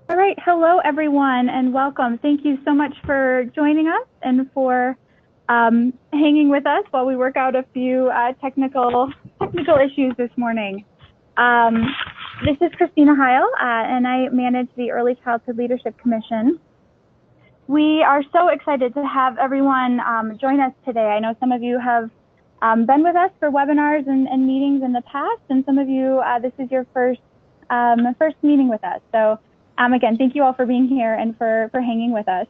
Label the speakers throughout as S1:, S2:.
S1: All right, hello everyone and welcome. Thank you so much for joining us and for hanging with us while we work out a few technical issues this morning. This is Christina Heil and I manage the Early Childhood Leadership Commission. We are so excited to have everyone join us today. I know some of you have been with us for webinars and meetings in the past, and some of you, this is your first meeting with us. So again, thank you all for being here and for hanging with us.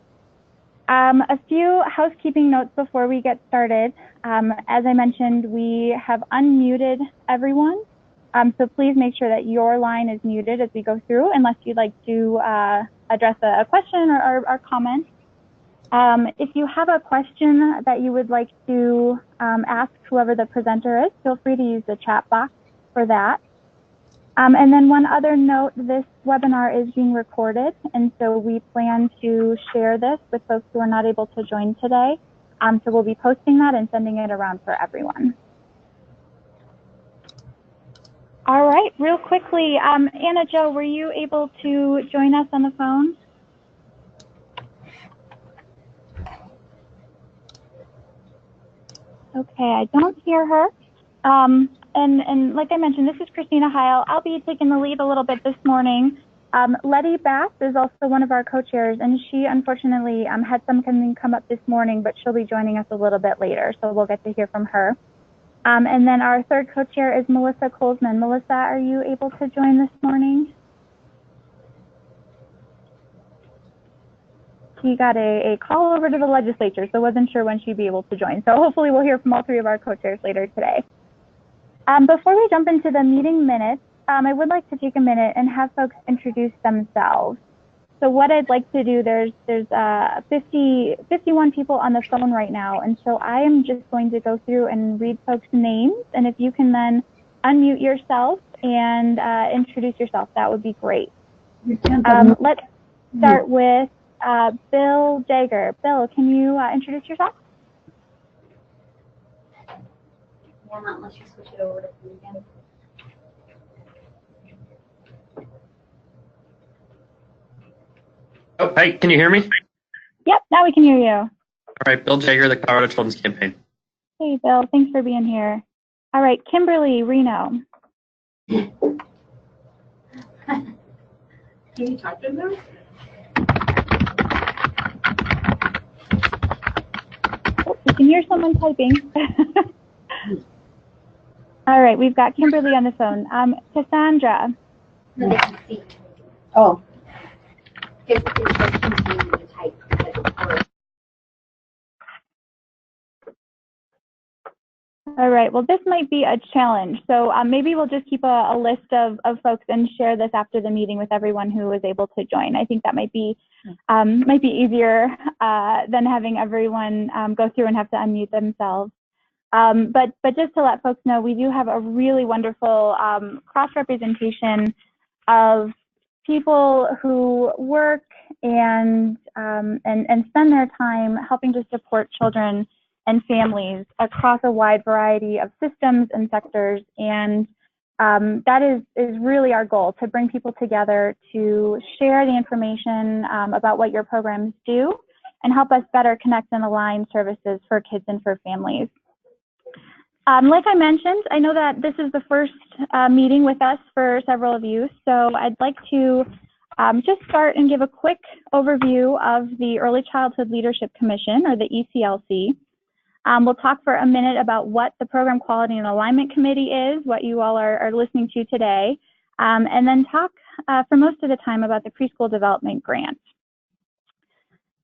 S1: A few housekeeping notes before we get started. As I mentioned, we have unmuted everyone. So please make sure that your line is muted as we go through, unless you'd like to address a question or comment. If you have a question that you would like to ask whoever the presenter is, feel free to use the chat box for that. And then one other note, this webinar is being recorded, and so we plan to share this with folks who are not able to join today. So we'll be posting that and sending it around for everyone. All right, real quickly, Anna Jo, were you able to join us on the phone? Okay, I don't hear her. And like I mentioned, this is Christina Heil. I'll be taking the lead a little bit this morning. Letty Bass is also one of our co-chairs, and she unfortunately had something come up this morning, but she'll be joining us a little bit later, so we'll get to hear from her. And then our third co-chair is Melissa Colesman. Melissa, are you able to join this morning? She got a call over to the legislature, so wasn't sure when she'd be able to join. So hopefully we'll hear from all three of our co-chairs later today. Before we jump into the meeting minutes, I would like to take a minute and have folks introduce themselves. So what I'd like to do, there's 51 people on the phone right now, and so I am just going to go through and read folks' names, and if you can then unmute yourself and introduce yourself, that would be great. Let's start with Bill Jagger. Bill, can you introduce yourself?
S2: Yeah, not unless you switch it over to me again.
S3: Oh, hi, can you hear me?
S1: Yep, now we can hear you.
S3: All right, Bill Jagger, the Colorado Children's Campaign.
S1: Hey, Bill, thanks for being here. All right, Kimberly Reno.
S2: Can you talk to them?
S1: Oh, you can hear someone typing. All right, we've got Kimberly on the phone. Cassandra.
S2: No, they can see. Oh. It's confusing to type.
S1: All right, well, this might be a challenge. So maybe we'll just keep a list of folks and share this after the meeting with everyone who was able to join. I think that might be easier than having everyone go through and have to unmute themselves. But just to let folks know, we do have a really wonderful cross-representation of people who work and spend their time helping to support children and families across a wide variety of systems and sectors. And that is really our goal, to bring people together to share the information about what your programs do and help us better connect and align services for kids and for families. Like I mentioned, I know that this is the first meeting with us for several of you, so I'd like to just start and give a quick overview of the Early Childhood Leadership Commission, or the ECLC. We'll talk for a minute about what the Program Quality and Alignment Committee is, what you all are listening to today, and then talk for most of the time about the Preschool Development Grant.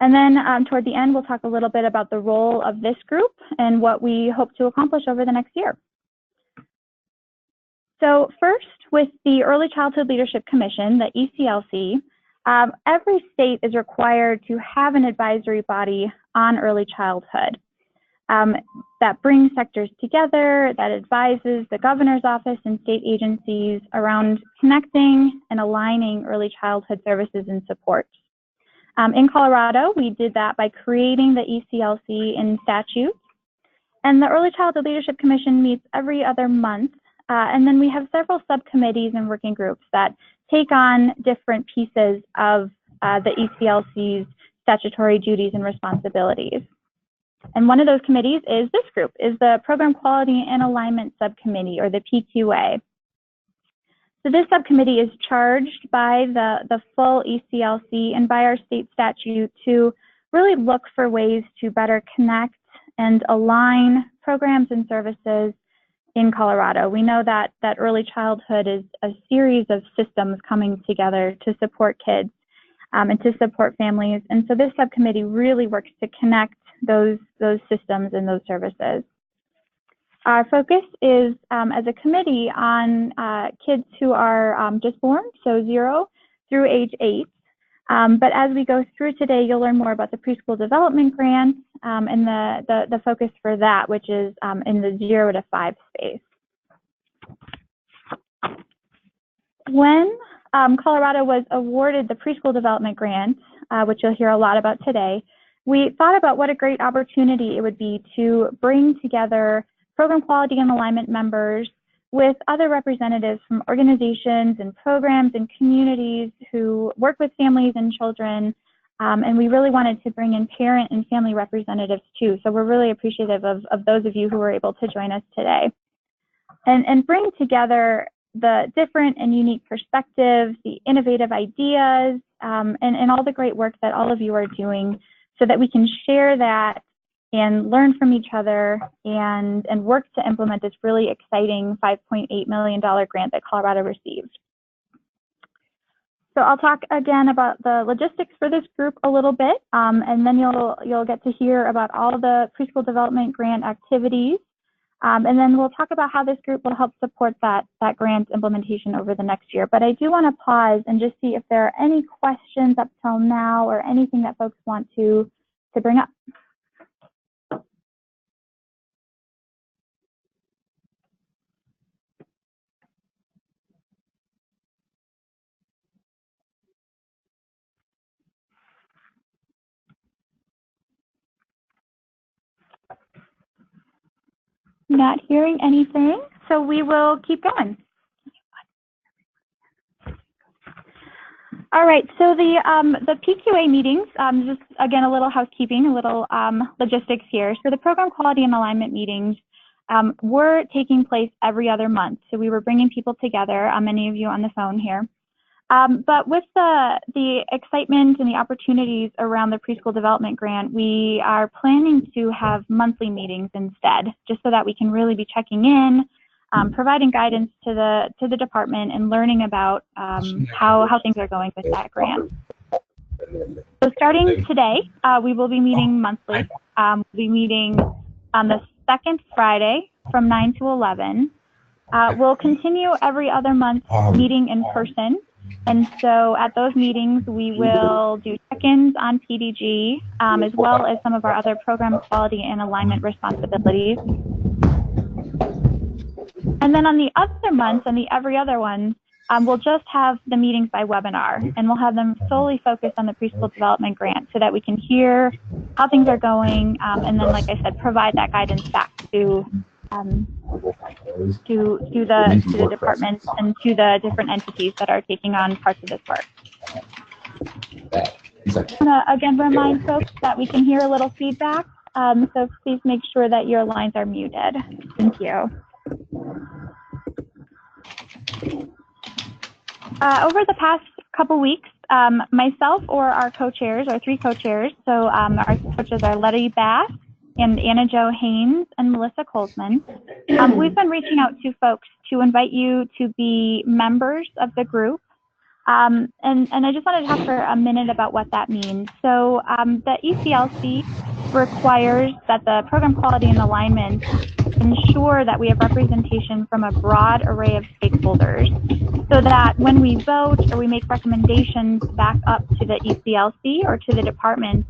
S1: And then toward the end, we'll talk a little bit about the role of this group and what we hope to accomplish over the next year. So first, with the Early Childhood Leadership Commission, the ECLC, every state is required to have an advisory body on early childhood that brings sectors together, that advises the governor's office and state agencies around connecting and aligning early childhood services and support. In Colorado, we did that by creating the ECLC in statute. And the Early Childhood Leadership Commission meets every other month. And then we have several subcommittees and working groups that take on different pieces of the ECLC's statutory duties and responsibilities. And one of those committees is this group, is the Program Quality and Alignment Subcommittee, or the PQA. So this subcommittee is charged by the full ECLC and by our state statute to really look for ways to better connect and align programs and services in Colorado. We know that early childhood is a series of systems coming together to support kids and to support families. And so this subcommittee really works to connect those systems and those services. Our focus is, as a committee, on kids who are just born, so 0 through age 8. But as we go through today, you'll learn more about the preschool development grant and the focus for that, which is in the 0 to 5 space. When Colorado was awarded the preschool development grant, which you'll hear a lot about today, we thought about what a great opportunity it would be to bring together program quality and alignment members with other representatives from organizations and programs and communities who work with families and children. And we really wanted to bring in parent and family representatives too. So we're really appreciative of those of you who were able to join us today. And bring together the different and unique perspectives, the innovative ideas, and all the great work that all of you are doing so that we can share that and learn from each other and work to implement this really exciting $5.8 million grant that Colorado received. So I'll talk again about the logistics for this group a little bit, and then you'll get to hear about all the preschool development grant activities. And then we'll talk about how this group will help support that grant implementation over the next year. But I do want to pause and just see if there are any questions up till now or anything that folks want to bring up. Not hearing anything, so we will keep going. All right, so the PQA meetings, just again, a little housekeeping, a little logistics here. So the program quality and alignment meetings were taking place every other month. So we were bringing people together, many of you on the phone here. But with the excitement and the opportunities around the preschool development grant, we are planning to have monthly meetings instead, just so that we can really be checking in, providing guidance to the department and learning about how things are going with that grant. So starting today, we will be meeting monthly. We'll be meeting on the second Friday from 9 to 11. We'll continue every other month meeting in person. And so at those meetings, we will do check-ins on PDG, as well as some of our other program quality and alignment responsibilities. And then on the other months, on the every other one, we'll just have the meetings by webinar, and we'll have them solely focused on the preschool development grant so that we can hear how things are going, and then, like I said, provide that guidance back to the departments and to the different entities that are taking on parts of this work. I want to again remind folks that we can hear a little feedback, so please make sure that your lines are muted. Thank you. Over the past couple weeks, myself or our co-chairs, or 3 co-chairs, so our coaches are Letty Bass and Anna Jo Haynes and Melissa Colesman. We've been reaching out to folks to invite you to be members of the group. And I just wanted to talk for a minute about what that means. So the ECLC requires that the program quality and alignment ensure that we have representation from a broad array of stakeholders so that when we vote or we make recommendations back up to the ECLC or to the department,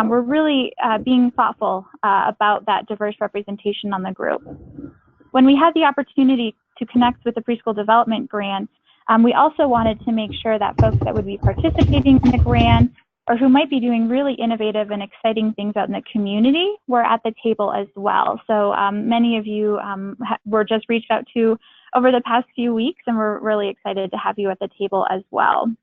S1: we're really being thoughtful about that diverse representation on the group. When we had the opportunity to connect with the preschool development grant, we also wanted to make sure that folks that would be participating in the grant or who might be doing really innovative and exciting things out in the community were at the table as well. So many of you were just reached out to over the past few weeks, and we're really excited to have you at the table as well.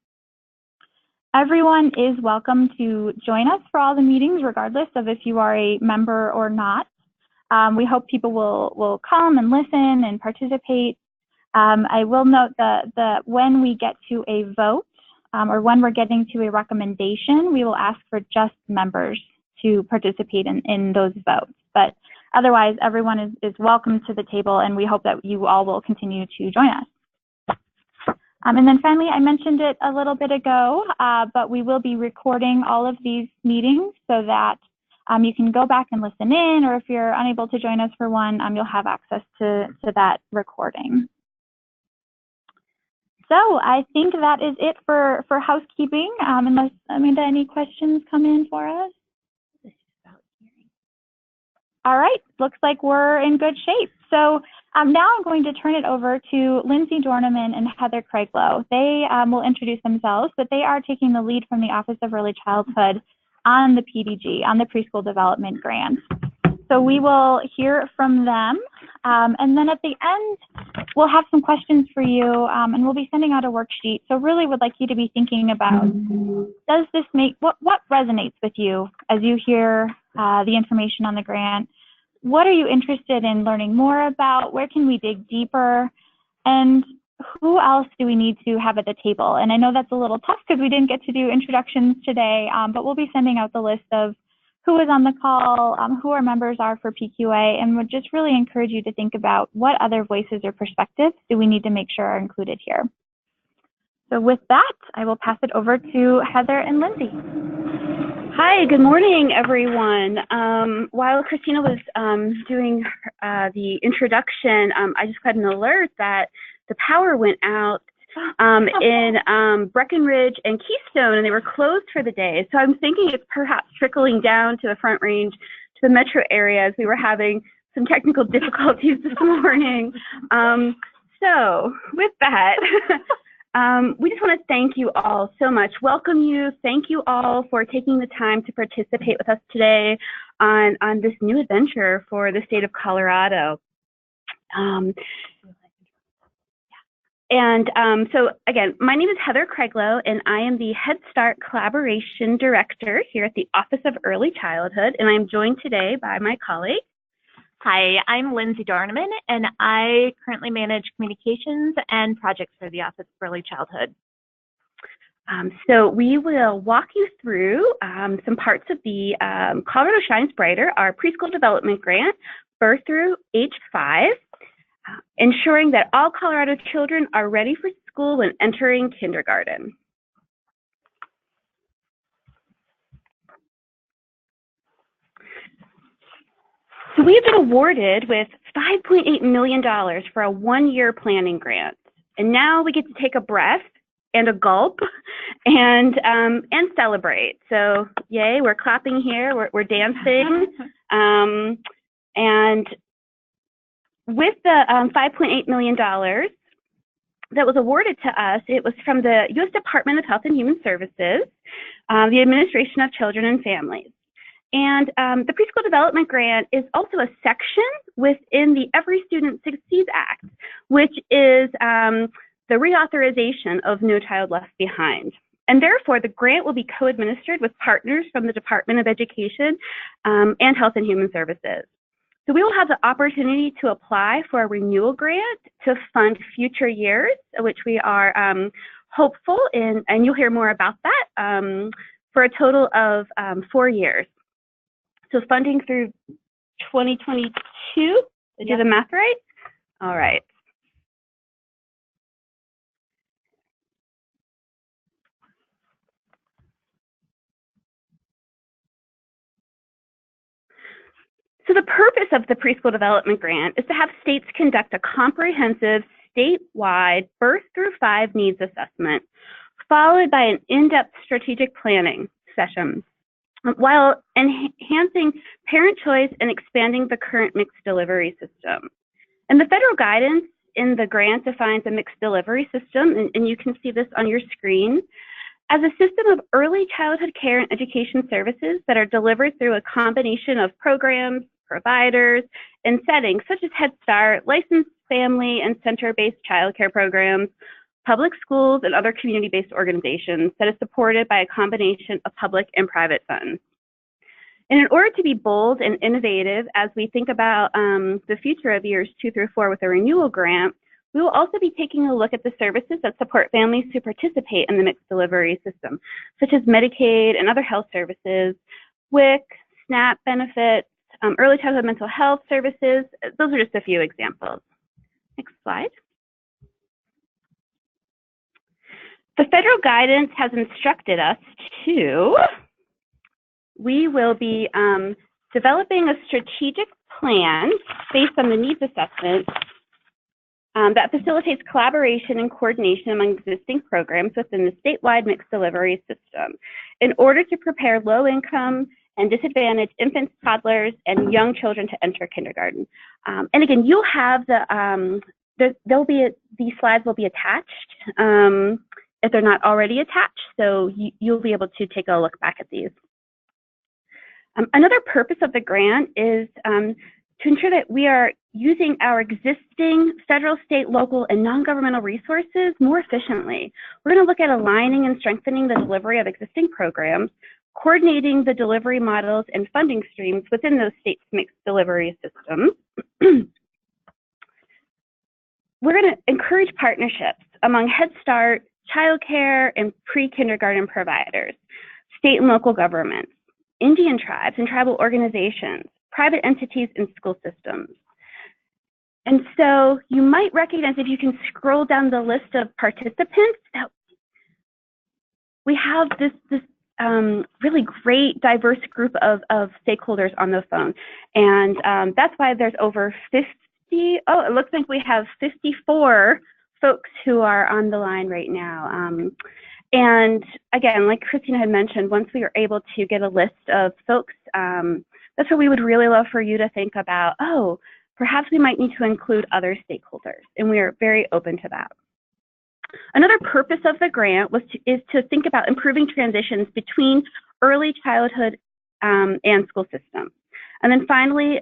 S1: Everyone is welcome to join us for all the meetings, regardless of if you are a member or not. We hope people will come and listen and participate. I will note that when we get to a vote, or when we're getting to a recommendation, we will ask for just members to participate in those votes. But otherwise, everyone is welcome to the table, and we hope that you all will continue to join us. And then finally, I mentioned it a little bit ago, but we will be recording all of these meetings so that you can go back and listen in, or if you're unable to join us for one, you'll have access to that recording. So I think that is it for housekeeping, unless, Amanda, any questions come in for us? All right, looks like we're in good shape. So now I'm going to turn it over to Lindsay Dorneman and Heather Craiglow. They will introduce themselves, but they are taking the lead from the Office of Early Childhood on the PDG, on the Preschool Development Grant. So we will hear from them, and then at the end, we'll have some questions for you, and we'll be sending out a worksheet. So really would like you to be thinking about, does this make, what resonates with you as you hear the information on the grant? What are you interested in learning more about? Where can we dig deeper? And who else do we need to have at the table? And I know that's a little tough because we didn't get to do introductions today, but we'll be sending out the list of who is on the call, who our members are for PQA, and would just really encourage you to think about what other voices or perspectives do we need to make sure are included here. So with that, I will pass it over to Heather and Lindsay.
S4: Hi, good morning, everyone. While Christina was doing the introduction, I just got an alert that the power went out in Breckenridge and Keystone, and they were closed for the day. So I'm thinking it's perhaps trickling down to the Front Range, to the metro areas. We were having some technical difficulties this morning. So with that, we just want to thank you all so much. Welcome you. Thank you all for taking the time to participate with us today on this new adventure for the state of Colorado. So again, my name is Heather Craiglow, and I am the Head Start Collaboration Director here at the Office of Early Childhood, and I'm joined today by my colleague.
S5: Hi, I'm Lindsay Dorneman, and I currently manage communications and projects for the Office of Early Childhood.
S4: So we will walk you through some parts of the Colorado Shines Brighter, our preschool development grant, birth through age 5, ensuring that all Colorado children are ready for school when entering kindergarten. So we have been awarded with $5.8 million for a one-year planning grant. And now we get to take a breath and a gulp and celebrate. So yay, we're clapping here, we're dancing. And with the $5.8 million that was awarded to us, it was from the U.S. Department of Health and Human Services, the Administration of Children and Families. And the Preschool Development Grant is also a section within the Every Student Succeeds Act, which is the reauthorization of No Child Left Behind. And therefore, the grant will be co-administered with partners from the Department of Education and Health and Human Services. So we will have the opportunity to apply for a renewal grant to fund future years, which we are hopeful in, and you'll hear more about that, for a total of 4 years. So funding through 2022, did I do the math right? All right. So the purpose of the Preschool Development Grant is to have states conduct a comprehensive statewide birth through 5 needs assessment, followed by an in-depth strategic planning session, while enhancing parent choice and expanding the current mixed delivery system. And the federal guidance in the grant defines a mixed delivery system, and you can see this on your screen, as a system of early childhood care and education services that are delivered through a combination of programs, providers in settings such as Head Start, licensed family and center-based childcare programs, public schools, and other community-based organizations that is supported by a combination of public and private funds. And in order to be bold and innovative as we think about the future of years 2 through 4 with a renewal grant, we will also be taking a look at the services that support families who participate in the mixed delivery system, such as Medicaid and other health services, WIC, SNAP benefits, early childhood mental health services. Those are just a few examples. Next slide. The federal guidance has instructed us we will be developing a strategic plan based on the needs assessment that facilitates collaboration and coordination among existing programs within the statewide mixed delivery system in order to prepare low-income and disadvantaged infants, toddlers, and young children to enter kindergarten. And again, you'll have these slides will be attached if they're not already attached, so you'll be able to take a look back at these. Another purpose of the grant is to ensure that we are using our existing federal, state, local, and non-governmental resources more efficiently. We're going to look at aligning and strengthening the delivery of existing programs, coordinating the delivery models and funding streams within those states' mixed delivery systems. We're going to encourage partnerships among Head Start, childcare, and pre-kindergarten providers, state and local governments, Indian tribes and tribal organizations, private entities, and school systems. And so you might recognize, if you can scroll down the list of participants, that we have this really great diverse group of stakeholders on the phone. And that's why there's over 50, it looks like we have 54 folks who are on the line right now. And again, like Christina had mentioned, once we are able to get a list of folks, that's where we would really love for you to think about, perhaps we might need to include other stakeholders, and we are very open to that. Another purpose of the grant is to think about improving transitions between early childhood and school systems. And then finally,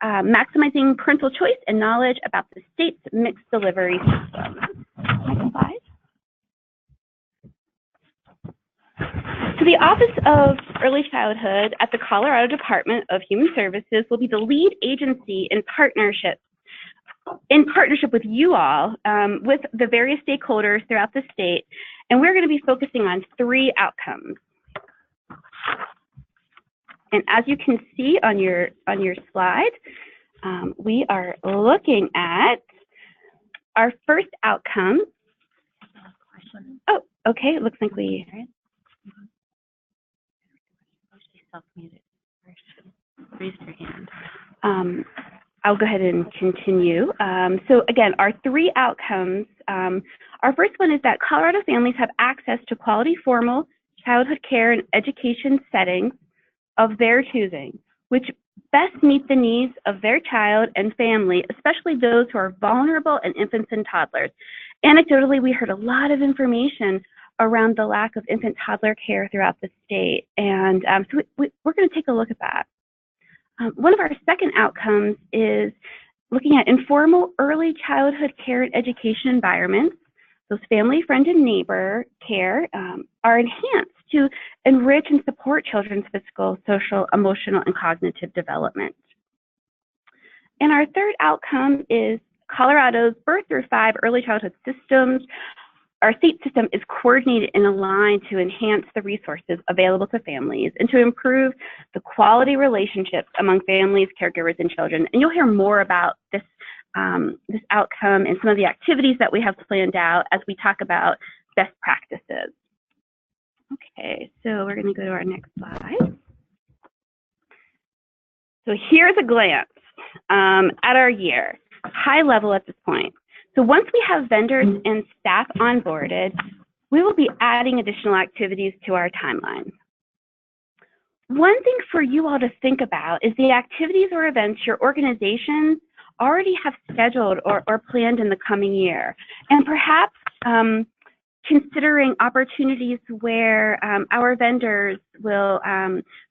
S4: maximizing parental choice and knowledge about the state's mixed delivery system. Next slide. So the Office of Early Childhood at the Colorado Department of Human Services will be the lead agency in partnership with you all, with the various stakeholders throughout the state, and we're going to be focusing on 3 outcomes. And as you can see on your slide, we are looking at our first outcome. Oh, okay, it looks like we self-muted. Raise your hand. I'll go ahead and continue. So again, our 3 outcomes, our first one is that Colorado families have access to quality formal childhood care and education settings of their choosing, which best meet the needs of their child and family, especially those who are vulnerable and infants and toddlers. Anecdotally, we heard a lot of information around the lack of infant toddler care throughout the state, and so we're going to take a look at that. One of our second outcomes is looking at informal early childhood care and education environments. Those family, friend, and neighbor care are enhanced to enrich and support children's physical, social, emotional, and cognitive development. And our third outcome is Colorado's birth through 5 early childhood systems. Our state system is coordinated and aligned to enhance the resources available to families and to improve the quality relationships among families, caregivers, and children. And you'll hear more about this, this outcome and some of the activities that we have planned out as we talk about best practices. Okay, so we're going to go to our next slide. So here's a glance at our year, high level at this point. So once we have vendors and staff onboarded, we will be adding additional activities to our timeline. One thing for you all to think about is the activities or events your organizations already have scheduled or planned in the coming year. And perhaps considering opportunities where our vendors will,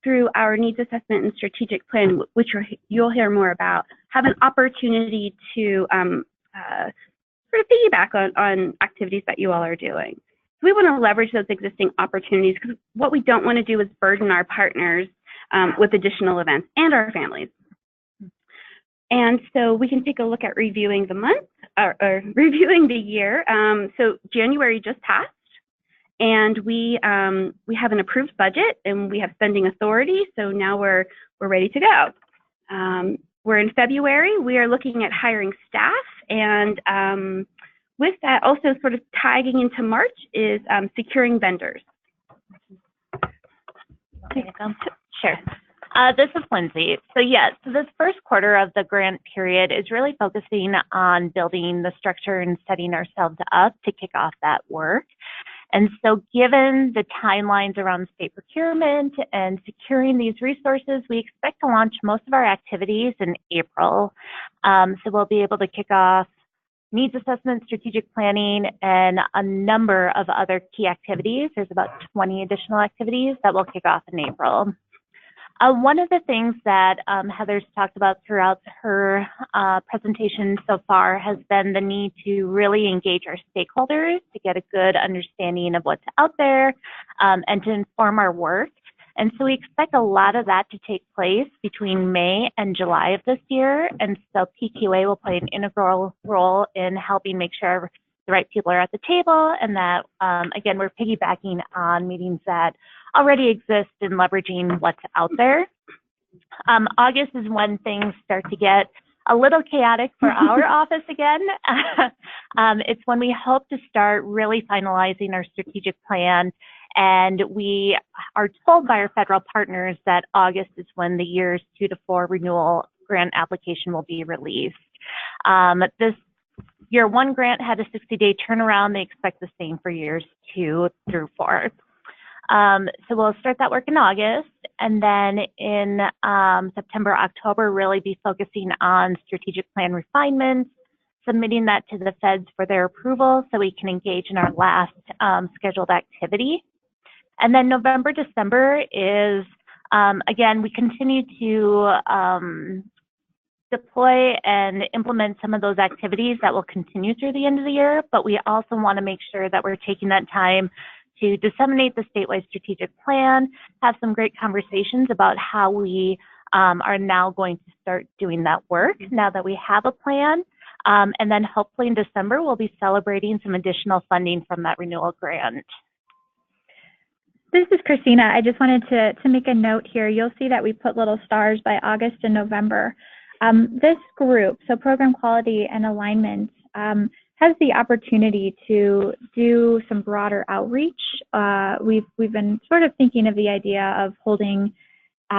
S4: through our needs assessment and strategic plan, which you'll hear more about, have an opportunity to sort of piggyback on activities that you all are doing. So we want to leverage those existing opportunities, because what we don't want to do is burden our partners with additional events and our families. And so we can take a look at reviewing the month or reviewing the year. So January just passed, and we have an approved budget and we have spending authority. So now we're ready to go. We're in February. We are looking at hiring staff, and with that, also sort of tagging into March is securing vendors.
S5: Sure. This is Lindsay. So yes, so this first quarter of the grant period is really focusing on building the structure and setting ourselves up to kick off that work. And so given the timelines around state procurement and securing these resources, we expect to launch most of our activities in April. So we'll be able to kick off needs assessment, strategic planning, and a number of other key activities. There's about 20 additional activities that will kick off in April. One of the things that Heather's talked about throughout her presentation so far has been the need to really engage our stakeholders to get a good understanding of what's out there and to inform our work. And so we expect a lot of that to take place between May and July of this year. And so PQA will play an integral role in helping make sure the right people are at the table, and that, again, we're piggybacking on meetings that already exist and leveraging what's out there. August is when things start to get a little chaotic for our office again. It's when we hope to start really finalizing our strategic plan, and we are told by our federal partners that August is when the years 2 to 4 renewal grant application will be released. This Year 1 grant had a 60-day turnaround. They expect the same for years 2 through 4. So we'll start that work in August, and then in September, October, really be focusing on strategic plan refinements, submitting that to the feds for their approval so we can engage in our last scheduled activity. And then November, December is, again, we continue to deploy and implement some of those activities that will continue through the end of the year, but we also want to make sure that we're taking that time to disseminate the statewide strategic plan, have some great conversations about how we are now going to start doing that work now that we have a plan. And then hopefully in December, we'll be celebrating some additional funding from that renewal grant.
S1: This is Christina. I just wanted to make a note here. You'll see that we put little stars by August and November. This group, so Program Quality and Alignment, has the opportunity to do some broader outreach. We've been sort of thinking of the idea of holding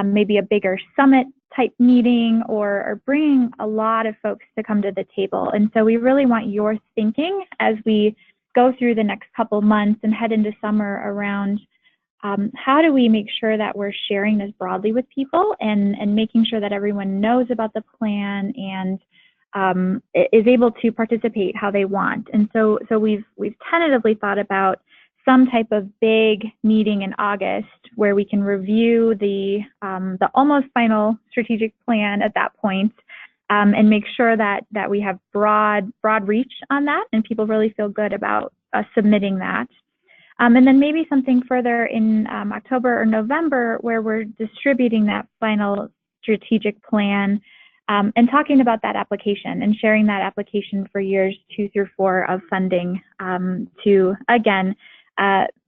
S1: maybe a bigger summit type meeting or bringing a lot of folks to come to the table. And so we really want your thinking as we go through the next couple months and head into summer around how do we make sure that we're sharing this broadly with people and making sure that everyone knows about the plan and is able to participate how they want. And so we've tentatively thought about some type of big meeting in August where we can review the almost final strategic plan at that point, and make sure that we have broad reach on that and people really feel good about us submitting that. And then maybe something further in October or November where we're distributing that final strategic plan and talking about that application and sharing that application for years 2 through 4 of funding to, again,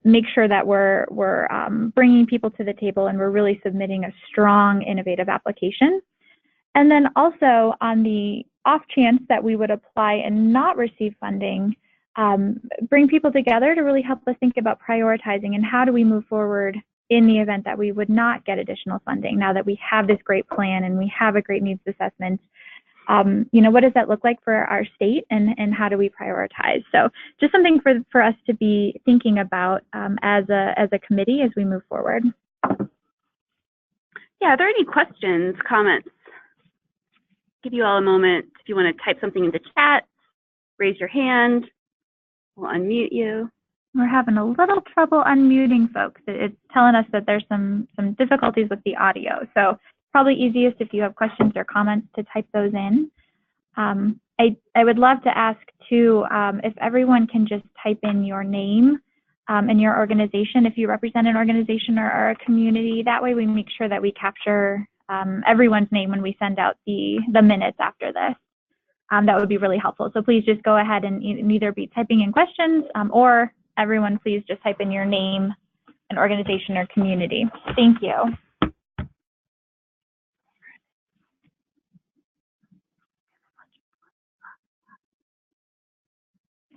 S1: make sure that we're bringing people to the table and we're really submitting a strong, innovative application. And then also on the off chance that we would apply and not receive funding, bring people together to really help us think about prioritizing and how do we move forward in the event that we would not get additional funding now that we have this great plan and we have a great needs assessment. What does that look like for our state and how do we prioritize? So just something for us to be thinking about as a committee as we move forward.
S4: Yeah, are there any questions, comments? Give you all a moment if you want to type something in the chat, raise your hand, we'll unmute you.
S1: We're having a little trouble unmuting folks. It's telling us that there's some difficulties with the audio. So probably easiest if you have questions or comments to type those in. I would love to ask too, if everyone can just type in your name and your organization, if you represent an organization or a community. That way we make sure that we capture everyone's name when we send out the minutes after this. That would be really helpful. So please just go ahead and either be typing in questions or everyone please just type in your name and organization or community. Thank you.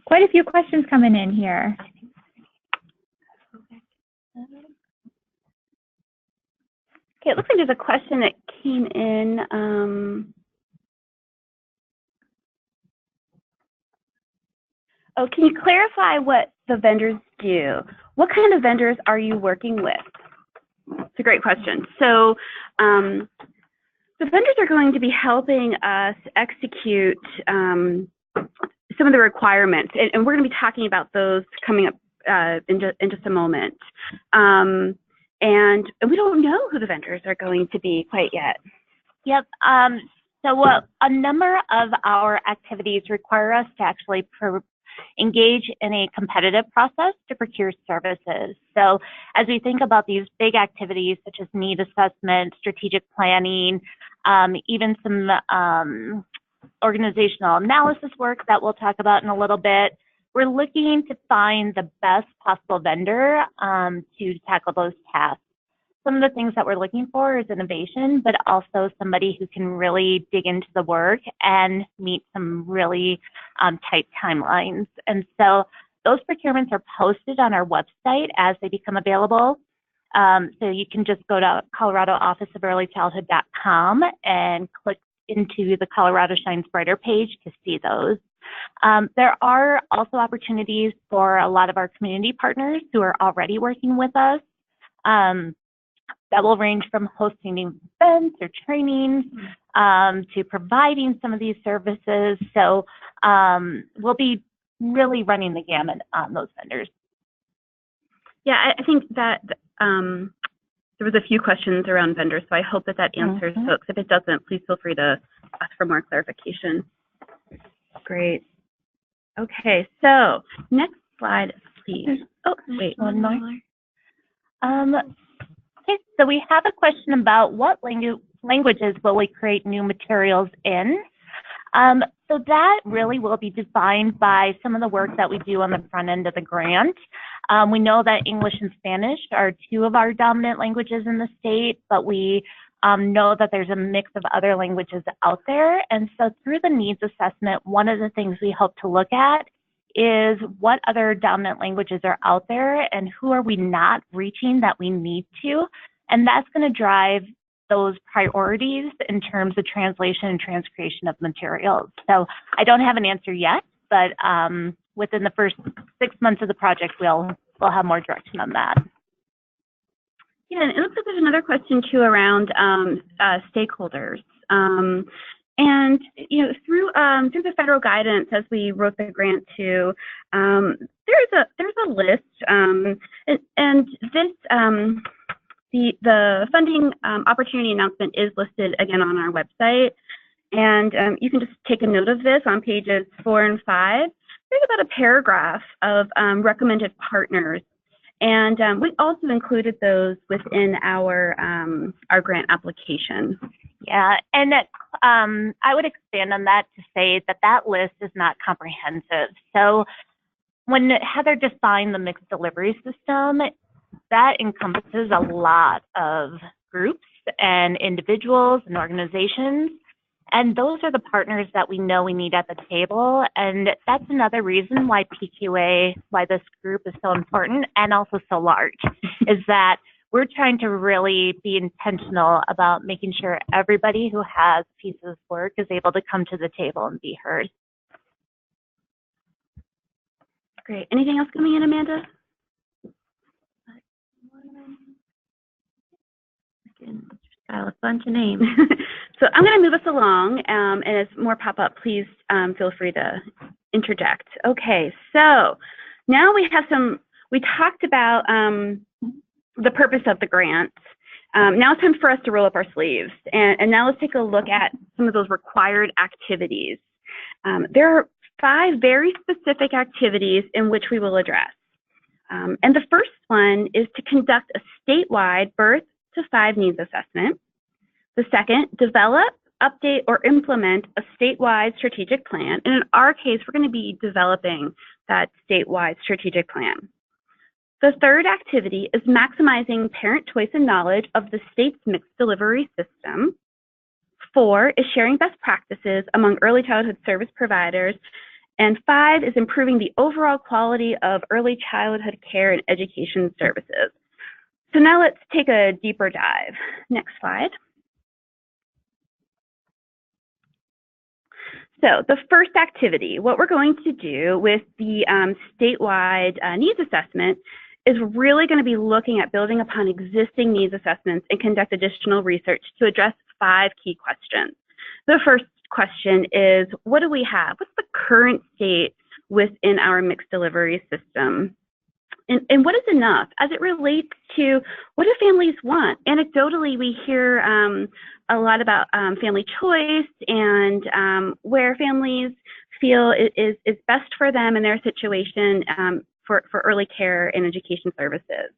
S1: Quite a few questions coming in here.
S4: Okay, it looks like there's a question that came in. Oh, can you clarify what the vendors do? What kind of vendors are you working with? It's a great question. So the vendors are going to be helping us execute some of the requirements, and we're going to be talking about those coming up in just a moment. And we don't know who the vendors are going to be quite yet.
S5: Yep. So a number of our activities require us to actually engage in a competitive process to procure services. So as we think about these big activities such as need assessment, strategic planning, even some organizational analysis work that we'll talk about in a little bit, we're looking to find the best possible vendor to tackle those tasks. Some of the things that we're looking for is innovation, but also somebody who can really dig into the work and meet some really tight timelines. And so those procurements are posted on our website as they become available. So you can just go to coloradoofficeoferlychildhood.com and click into the Colorado Shines Brighter page to see those. There are also opportunities for a lot of our community partners who are already working with us. That will range from hosting events or trainings to providing some of these services. So we'll be really running the gamut on those vendors.
S4: Yeah, I think that there was a few questions around vendors, so I hope that answers folks. If it doesn't, please feel free to ask for more clarification. Great. Okay, so next slide, please. Oh, wait, one more.
S5: Okay, so we have a question about what languages will we create new materials in? So that really will be defined by some of the work that we do on the front end of the grant. We know that English and Spanish are two of our dominant languages in the state, but we know that there's a mix of other languages out there. And so through the needs assessment, one of the things we hope to look at is what other dominant languages are out there and who are we not reaching that we need to. And that's going to drive those priorities in terms of translation and transcreation of materials. So I don't have an answer yet, but within the first 6 months of the project, we'll have more direction on that.
S4: Yeah, and it looks like there's another question too around stakeholders. And you know, through the federal guidance, as we wrote the grant too, there's a list, and this the funding opportunity announcement is listed again on our website, and you can just take a note of this on pages 4 and 5. There's about a paragraph of recommended partners, and we also included those within our grant application.
S5: Yeah, and I would expand on that to say that that list is not comprehensive. So when Heather defined the mixed delivery system, that encompasses a lot of groups and individuals and organizations. And those are the partners that we know we need at the table. And that's another reason why PQA, why this group is so important and also so large, is that we're trying to really be intentional about making sure everybody who has pieces of work is able to come to the table and be heard.
S4: Great. Anything else coming in, Amanda?
S2: Got a bunch of names.
S4: So I'm going to move us along, and as more pop up, please feel free to interject. Okay, so now we have some we talked about the purpose of the grant. Now it's time for us to roll up our sleeves, and now let's take a look at some of those required activities. There are 5 very specific activities in which we will address. And the first one is to conduct a statewide birth to 5 needs assessment. The second, develop, update, or implement a statewide strategic plan. And in our case, we're going to be developing that statewide strategic plan. The third activity is maximizing parent choice and knowledge of the state's mixed delivery system. 4 is sharing best practices among early childhood service providers. And 5 is improving the overall quality of early childhood care and education services. So now let's take a deeper dive. Next slide. So the first activity, what we're going to do with the statewide needs assessment is really going to be looking at building upon existing needs assessments and conduct additional research to address 5 key questions. The first question is, what do we have? What's the current state within our mixed delivery system? And what is enough as it relates to what do families want? Anecdotally, we hear a lot about family choice and where families feel is best for them in their situation for early care and education services.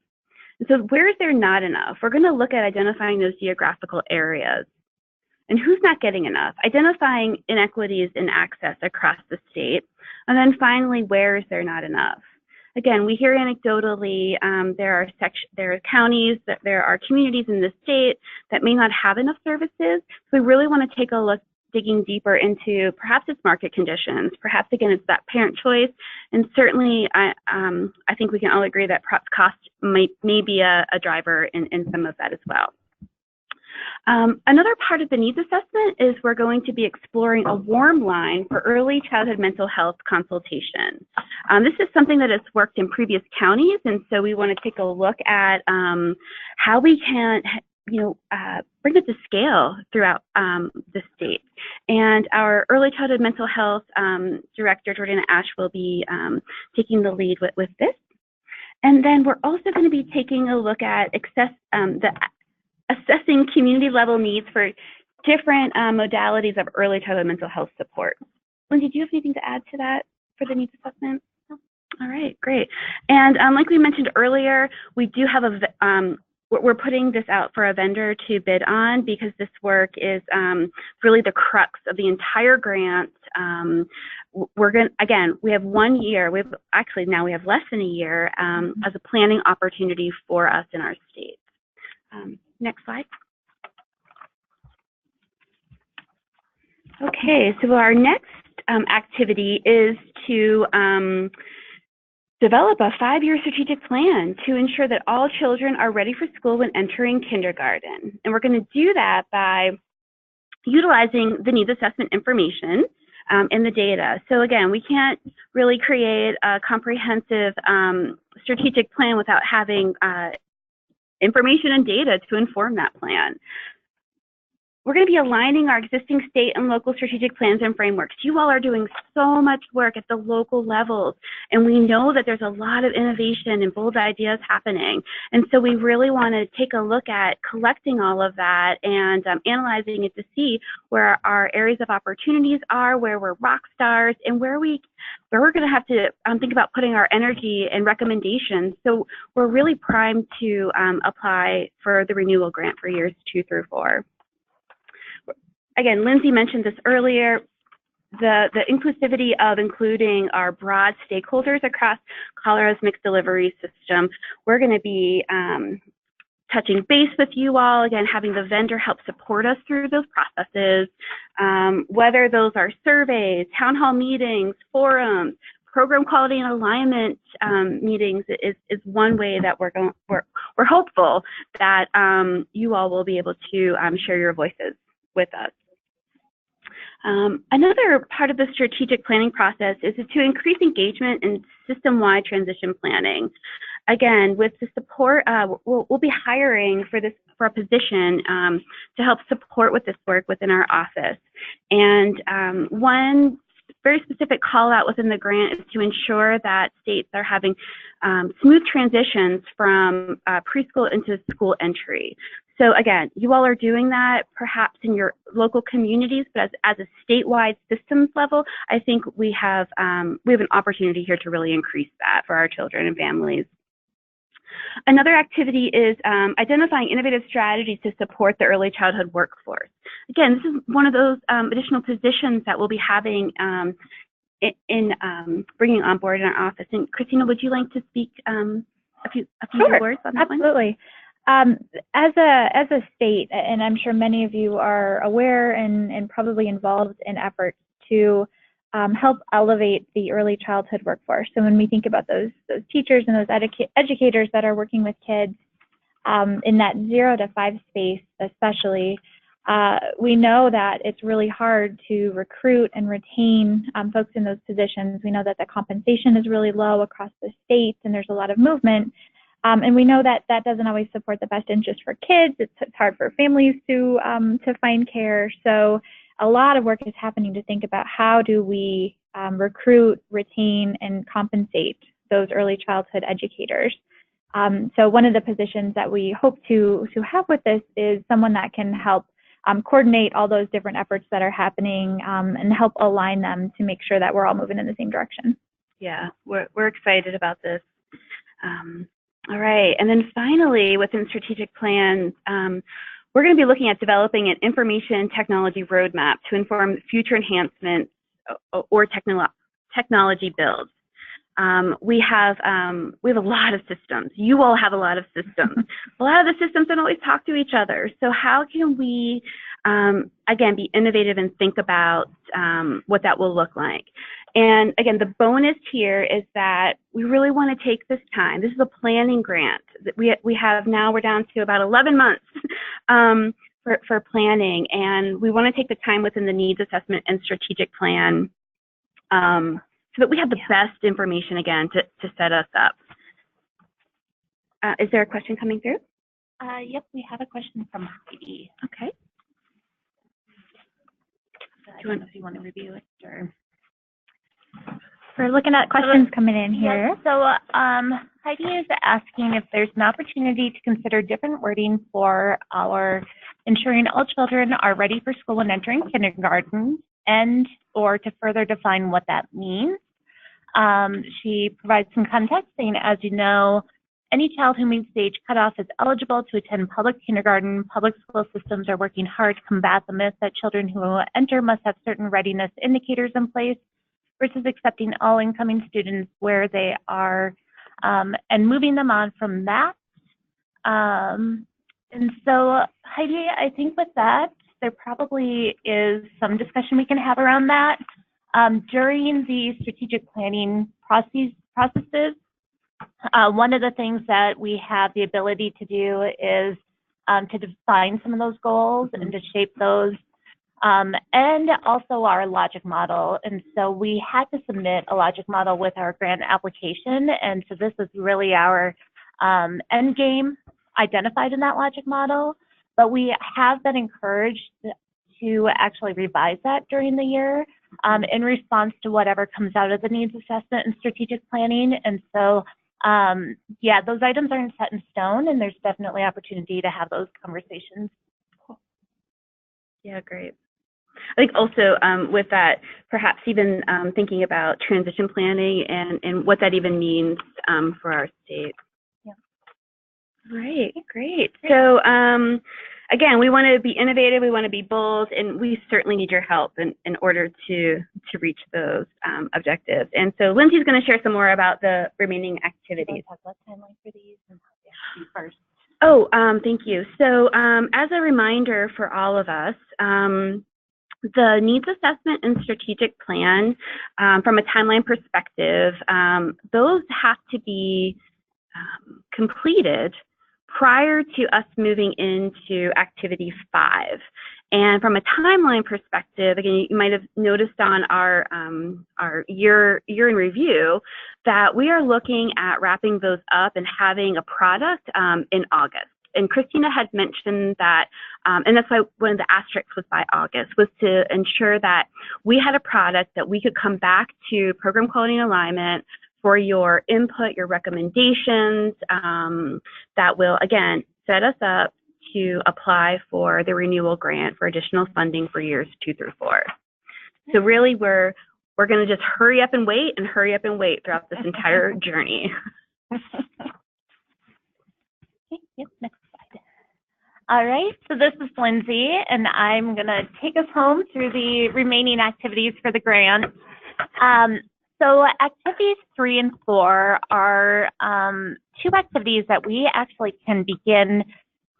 S4: And so where is there not enough? We're going to look at identifying those geographical areas. And who's not getting enough? Identifying inequities in access across the state. And then finally, where is there not enough? Again, we hear anecdotally there are counties, that there are communities in the state that may not have enough services. So we really want to take a look, digging deeper into perhaps it's market conditions, perhaps again it's that parent choice, and certainly I think we can all agree that perhaps cost may be a driver in some of that as well. Another part of the needs assessment is we're going to be exploring a warm line for early childhood mental health consultation. This is something that has worked in previous counties, and so we want to take a look at how we can bring it to scale throughout the state. And our early childhood mental health director, Jordana Ash, will be taking the lead with this. And then we're also going to be taking a look at assessing community level needs for different modalities of early childhood mental health support. Lindsay, do you have anything to add to that for the needs assessment? No? All right, great. And like we mentioned earlier, we do have we're putting this out for a vendor to bid on because this work is really the crux of the entire grant. We have 1 year, now we have less than a year as a planning opportunity for us in our state. Next slide. Okay, so our next activity is to develop a 5-year strategic plan to ensure that all children are ready for school when entering kindergarten. And we're going to do that by utilizing the needs assessment information in the data. So again, we can't really create a comprehensive strategic plan without having information and data to inform that plan. We're going to be aligning our existing state and local strategic plans and frameworks. You all are doing so much work at the local levels, and we know that there's a lot of innovation and bold ideas happening. And so we really want to take a look at collecting all of that and analyzing it to see where our areas of opportunities are, where we're rock stars, and where we're going to have to think about putting our energy and recommendations. So we're really primed to apply for the renewal grant for years 2 through 4. Again, Lindsay mentioned this earlier, the inclusivity of including our broad stakeholders across Colorado's mixed delivery system. We're going to be touching base with you all, again, having the vendor help support us through those processes, whether those are surveys, town hall meetings, forums, program quality and alignment meetings is one way that we're hopeful that you all will be able to share your voices with us. Another part of the strategic planning process is to increase engagement in system-wide transition planning. Again, with the support, we'll be hiring for a position to help support with this work within our office. And one very specific call out within the grant is to ensure that states are having smooth transitions from preschool into school entry. So again, you all are doing that perhaps in your local communities, but as a statewide systems level, I think we have an opportunity here to really increase that for our children and families. Another activity is identifying innovative strategies to support the early childhood workforce. Again, this is one of those additional positions that we'll be having in bringing on board in our office. And Christina, would you like to speak a few words on that one?
S1: Absolutely. As a state, and I'm sure many of you are aware and probably involved in efforts to help elevate the early childhood workforce. So when we think about those teachers and those educators that are working with kids in that 0 to 5 space especially, we know that it's really hard to recruit and retain folks in those positions. We know that the compensation is really low across the state and there's a lot of movement. And we know that that doesn't always support the best interest for kids. It's hard for families to find care. So a lot of work is happening to think about how do we recruit, retain, and compensate those early childhood educators. So one of the positions that we hope to have with this is someone that can help coordinate all those different efforts that are happening and help align them to make sure that we're all moving in the same direction.
S4: Yeah, we're excited about this. All right, and then finally, within strategic plans, we're going to be looking at developing an information technology roadmap to inform future enhancements or technology builds. We have a lot of systems. You all have a lot of systems. A lot of the systems don't always talk to each other. So how can we, again, be innovative and think about what that will look like? And again, the bonus here is that we really want to take this time. This is a planning grant. We're down to about 11 months for planning, and we want to take the time within the needs assessment and strategic plan so that we have the best information again to set us up. Is there a question coming through?
S5: Yep, we have a question from Heidi.
S4: Okay.
S5: I don't know if you want to review it or.
S1: We're looking at questions coming in here.
S5: Yeah, so Heidi is asking if there's an opportunity to consider different wording for our ensuring all children are ready for school when entering kindergarten and or to further define what that means. She provides some context saying, as you know, any child who meets the age cutoff is eligible to attend public kindergarten. Public school systems are working hard to combat the myth that children who enter must have certain readiness indicators in place versus accepting all incoming students where they are and moving them on from that. And so, Heidi, I think with that, there probably is some discussion we can have around that. During the strategic planning processes, one of the things that we have the ability to do is to define some of those goals and to shape those. And also our logic model. And so we had to submit a logic model with our grant application. And so this is really our end game identified in that logic model. But we have been encouraged to actually revise that during the year in response to whatever comes out of the needs assessment and strategic planning. And so, yeah, those items aren't set in stone, and there's definitely opportunity to have those conversations.
S4: Cool. Yeah, great. I think also with that, perhaps even thinking about transition planning and what that even means for our state.
S5: Yeah.
S4: Right, great. So again, we want to be innovative, we want to be bold, and we certainly need your help in order to reach those objectives. And so Lindsay's going to share some more about the remaining activities.
S5: Talk about timeline for these and how to first.
S4: Oh, thank you. So as a reminder for all of us, the needs assessment and strategic plan, from a timeline perspective, those have to be completed prior to us moving into activity 5. And from a timeline perspective, again, you might have noticed on our year in review that we are looking at wrapping those up and having a product in August. and Christina had mentioned that, and that's why one of the asterisks was by August, was to ensure that we had a product that we could come back to program quality and alignment for your input, your recommendations, that will, again, set us up to apply for the renewal grant for additional funding for years 2 through 4. So really, we're going to just hurry up and wait throughout this entire journey.
S5: Okay, yep, next slide. All right, so this is Lindsay, and I'm going to take us home through the remaining activities for the grant. So activities 3 and 4 are 2 activities that we actually can begin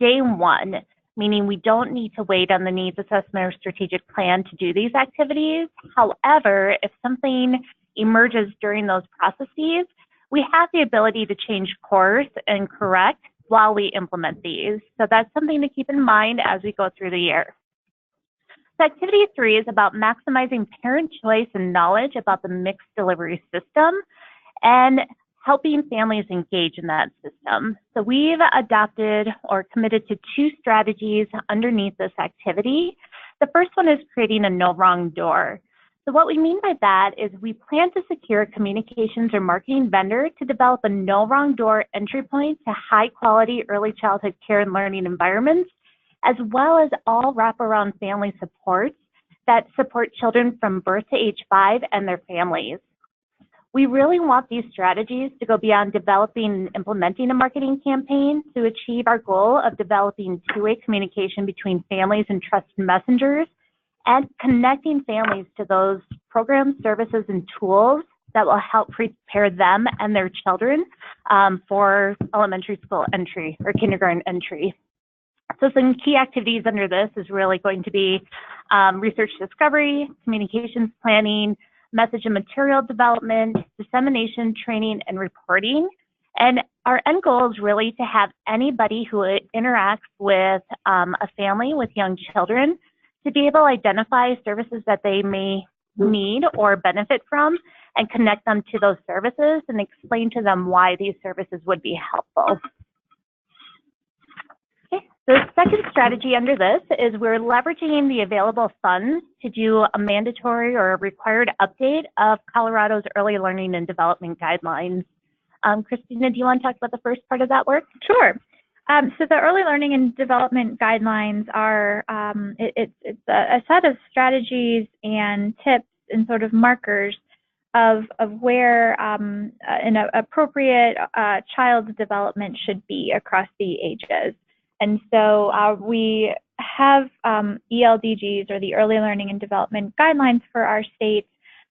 S5: day 1, meaning we don't need to wait on the needs assessment or strategic plan to do these activities. However, if something emerges during those processes, we have the ability to change course and correct while we implement these. So that's something to keep in mind as we go through the year. So activity 3 is about maximizing parent choice and knowledge about the mixed delivery system and helping families engage in that system. So we've adopted or committed to 2 strategies underneath this activity. The first one is creating a no wrong door. So what we mean by that is we plan to secure a communications or marketing vendor to develop a no wrong door entry point to high quality early childhood care and learning environments, as well as all wraparound family supports that support children from birth to age 5 and their families. We really want these strategies to go beyond developing and implementing a marketing campaign to achieve our goal of developing 2-way communication between families and trusted messengers and connecting families to those programs, services, and tools that will help prepare them and their children for elementary school entry or kindergarten entry. So some key activities under this is really going to be research discovery, communications planning, message and material development, dissemination, training, and reporting. And our end goal is really to have anybody who interacts with a family with young children to be able to identify services that they may need or benefit from and connect them to those services and explain to them why these services would be helpful. The second strategy under this is we're leveraging the available funds to do a mandatory or a required update of Colorado's early learning and development guidelines. Christina, do you want to talk about the first part of that work?
S1: Sure. So the early learning and development guidelines are, it's a set of strategies and tips and sort of markers of where an appropriate child's development should be across the ages. And so we have ELDGs, or the Early Learning and Development Guidelines for our state,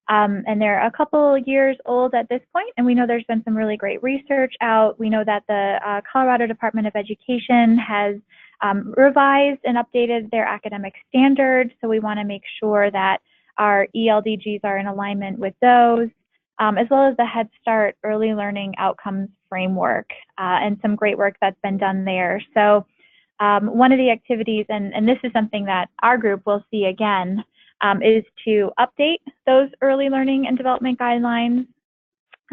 S1: and they're a couple years old at this point, and we know there's been some really great research out. We know that the Colorado Department of Education has revised and updated their academic standards, so we want to make sure that our ELDGs are in alignment with those, as well as the Head Start Early Learning Outcomes Framework, and some great work that's been done there. So one of the activities, and this is something that our group will see again, is to update those early learning and development guidelines.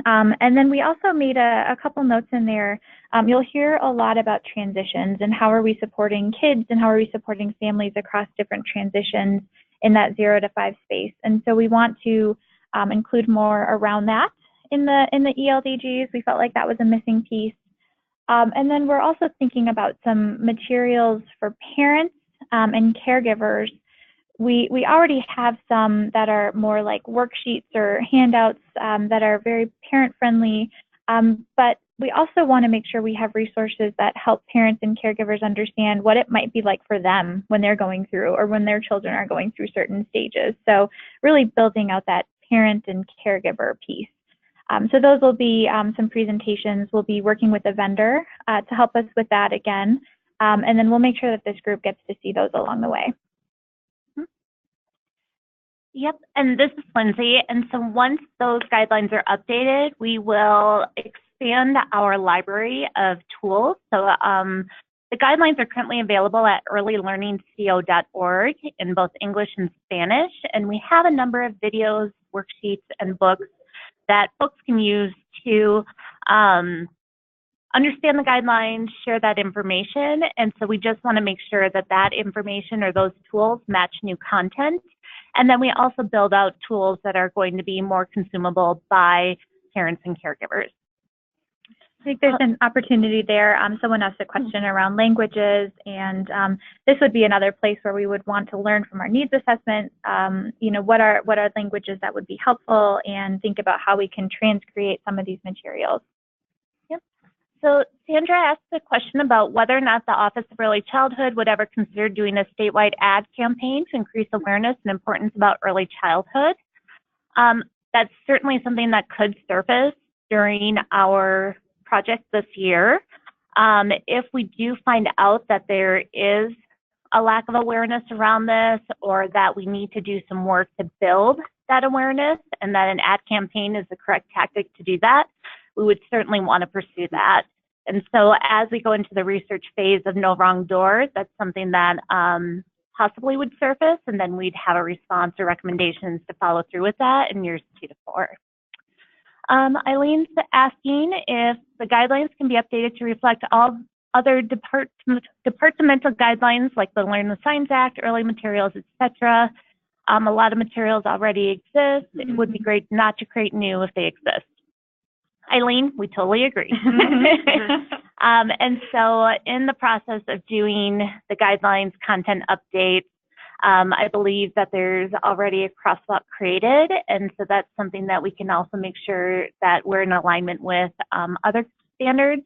S1: And then we also made a couple notes in there. You'll hear a lot about transitions and how are we supporting kids and how are we supporting families across different transitions in that 0 to 5 space. And so we want to include more around that in the ELDGs. We felt like that was a missing piece. And then we're also thinking about some materials for parents and caregivers. We already have some that are more like worksheets or handouts that are very parent-friendly, but we also want to make sure we have resources that help parents and caregivers understand what it might be like for them when they're going through or when their children are going through certain stages. So really building out that parent and caregiver piece. So those will be some presentations. We'll be working with a vendor to help us with that again, and then we'll make sure that this group gets to see those along the way.
S5: Yep, and this is Lindsay. And so once those guidelines are updated, we will expand our library of tools. So the guidelines are currently available at earlylearningco.org in both English and Spanish. And we have a number of videos, worksheets, and books that folks can use to understand the guidelines, share that information, and so we just want to make sure that that information or those tools match new content. And then we also build out tools that are going to be more consumable by parents and caregivers.
S1: I think there's an opportunity there. Someone asked a question around languages, and this would be another place where we would want to learn from our needs assessment. You know, what are languages that would be helpful, and think about how we can transcreate some of these materials.
S5: Yep. So Sandra asked a question about whether or not the Office of Early Childhood would ever consider doing a statewide ad campaign to increase awareness and importance about early childhood. That's certainly something that could surface during our project this year. If we do find out that there is a lack of awareness around this, or that we need to do some work to build that awareness, and that an ad campaign is the correct tactic to do that, we would certainly want to pursue that. And so as we go into the research phase of No Wrong Door, that's something that possibly would surface, and then we'd have a response or recommendations to follow through with that in years 2 to 4. Eileen's asking if the guidelines can be updated to reflect all other departmental guidelines like the Learn the Signs Act, early materials, etc. A lot of materials already exist. It would be great not to create new if they exist. Eileen, we totally agree. And so in the process of doing the guidelines content updates, I believe that there's already a crosswalk created, and so that's something that we can also make sure that we're in alignment with other standards.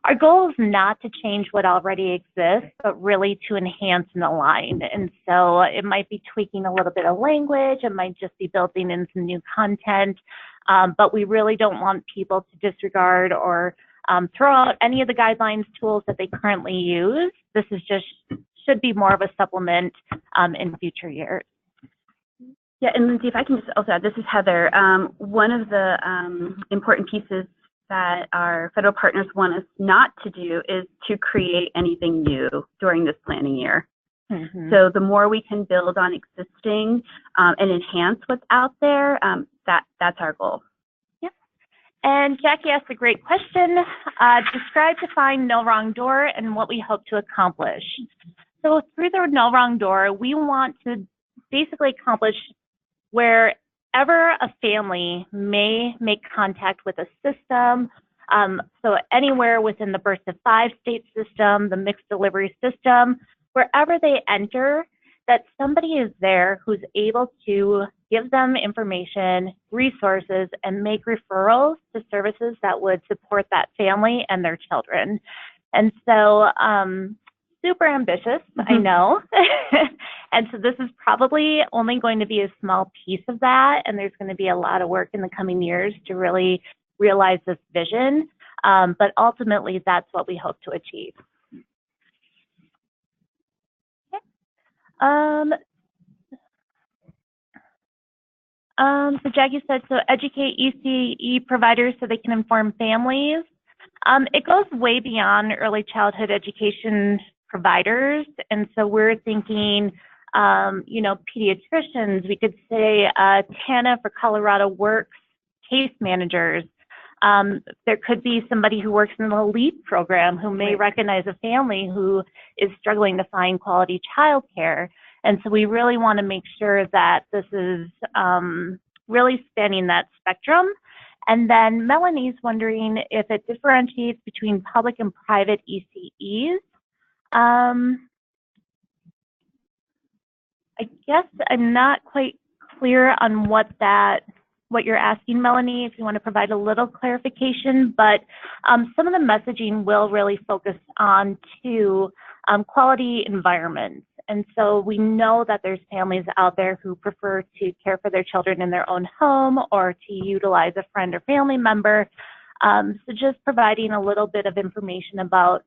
S5: Our goal is not to change what already exists, but really to enhance and align. And so it might be tweaking a little bit of language, it might just be building in some new content, but we really don't want people to disregard or throw out any of the guidelines tools that they currently use. This is just should be more of a supplement in future years.
S4: Yeah, and Lindsay, if I can just also add, this is Heather. One of the important pieces that our federal partners want us not to do is to create anything new during this planning year. So the more we can build on existing and enhance what's out there, that's our goal.
S5: Yep. And Jackie asked a great question. Describe, define No Wrong Door and what we hope to accomplish. So through the No Wrong Door, we want to basically accomplish wherever a family may make contact with a system, so anywhere within the birth to 5 state system, the mixed delivery system, wherever they enter, that somebody is there who's able to give them information, resources, and make referrals to services that would support that family and their children. And so, super ambitious, I know. And so this is probably only going to be a small piece of that, and there's going to be a lot of work in the coming years to really realize this vision. But ultimately, that's what we hope to achieve. Okay. So Jackie said, so educate ECE providers so they can inform families. It goes way beyond early childhood education providers. And so we're thinking, you know, pediatricians, we could say TANF or Colorado Works case managers. There could be somebody who works in the LEAP program who may recognize a family who is struggling to find quality childcare. And so we really want to make sure that this is really spanning that spectrum. And then Melanie's wondering if it differentiates between public and private ECEs. I guess I'm not quite clear on what you're asking, Melanie, if you want to provide a little clarification, but some of the messaging will really focus on quality environments. And so we know that there's families out there who prefer to care for their children in their own home or to utilize a friend or family member. So just providing a little bit of information about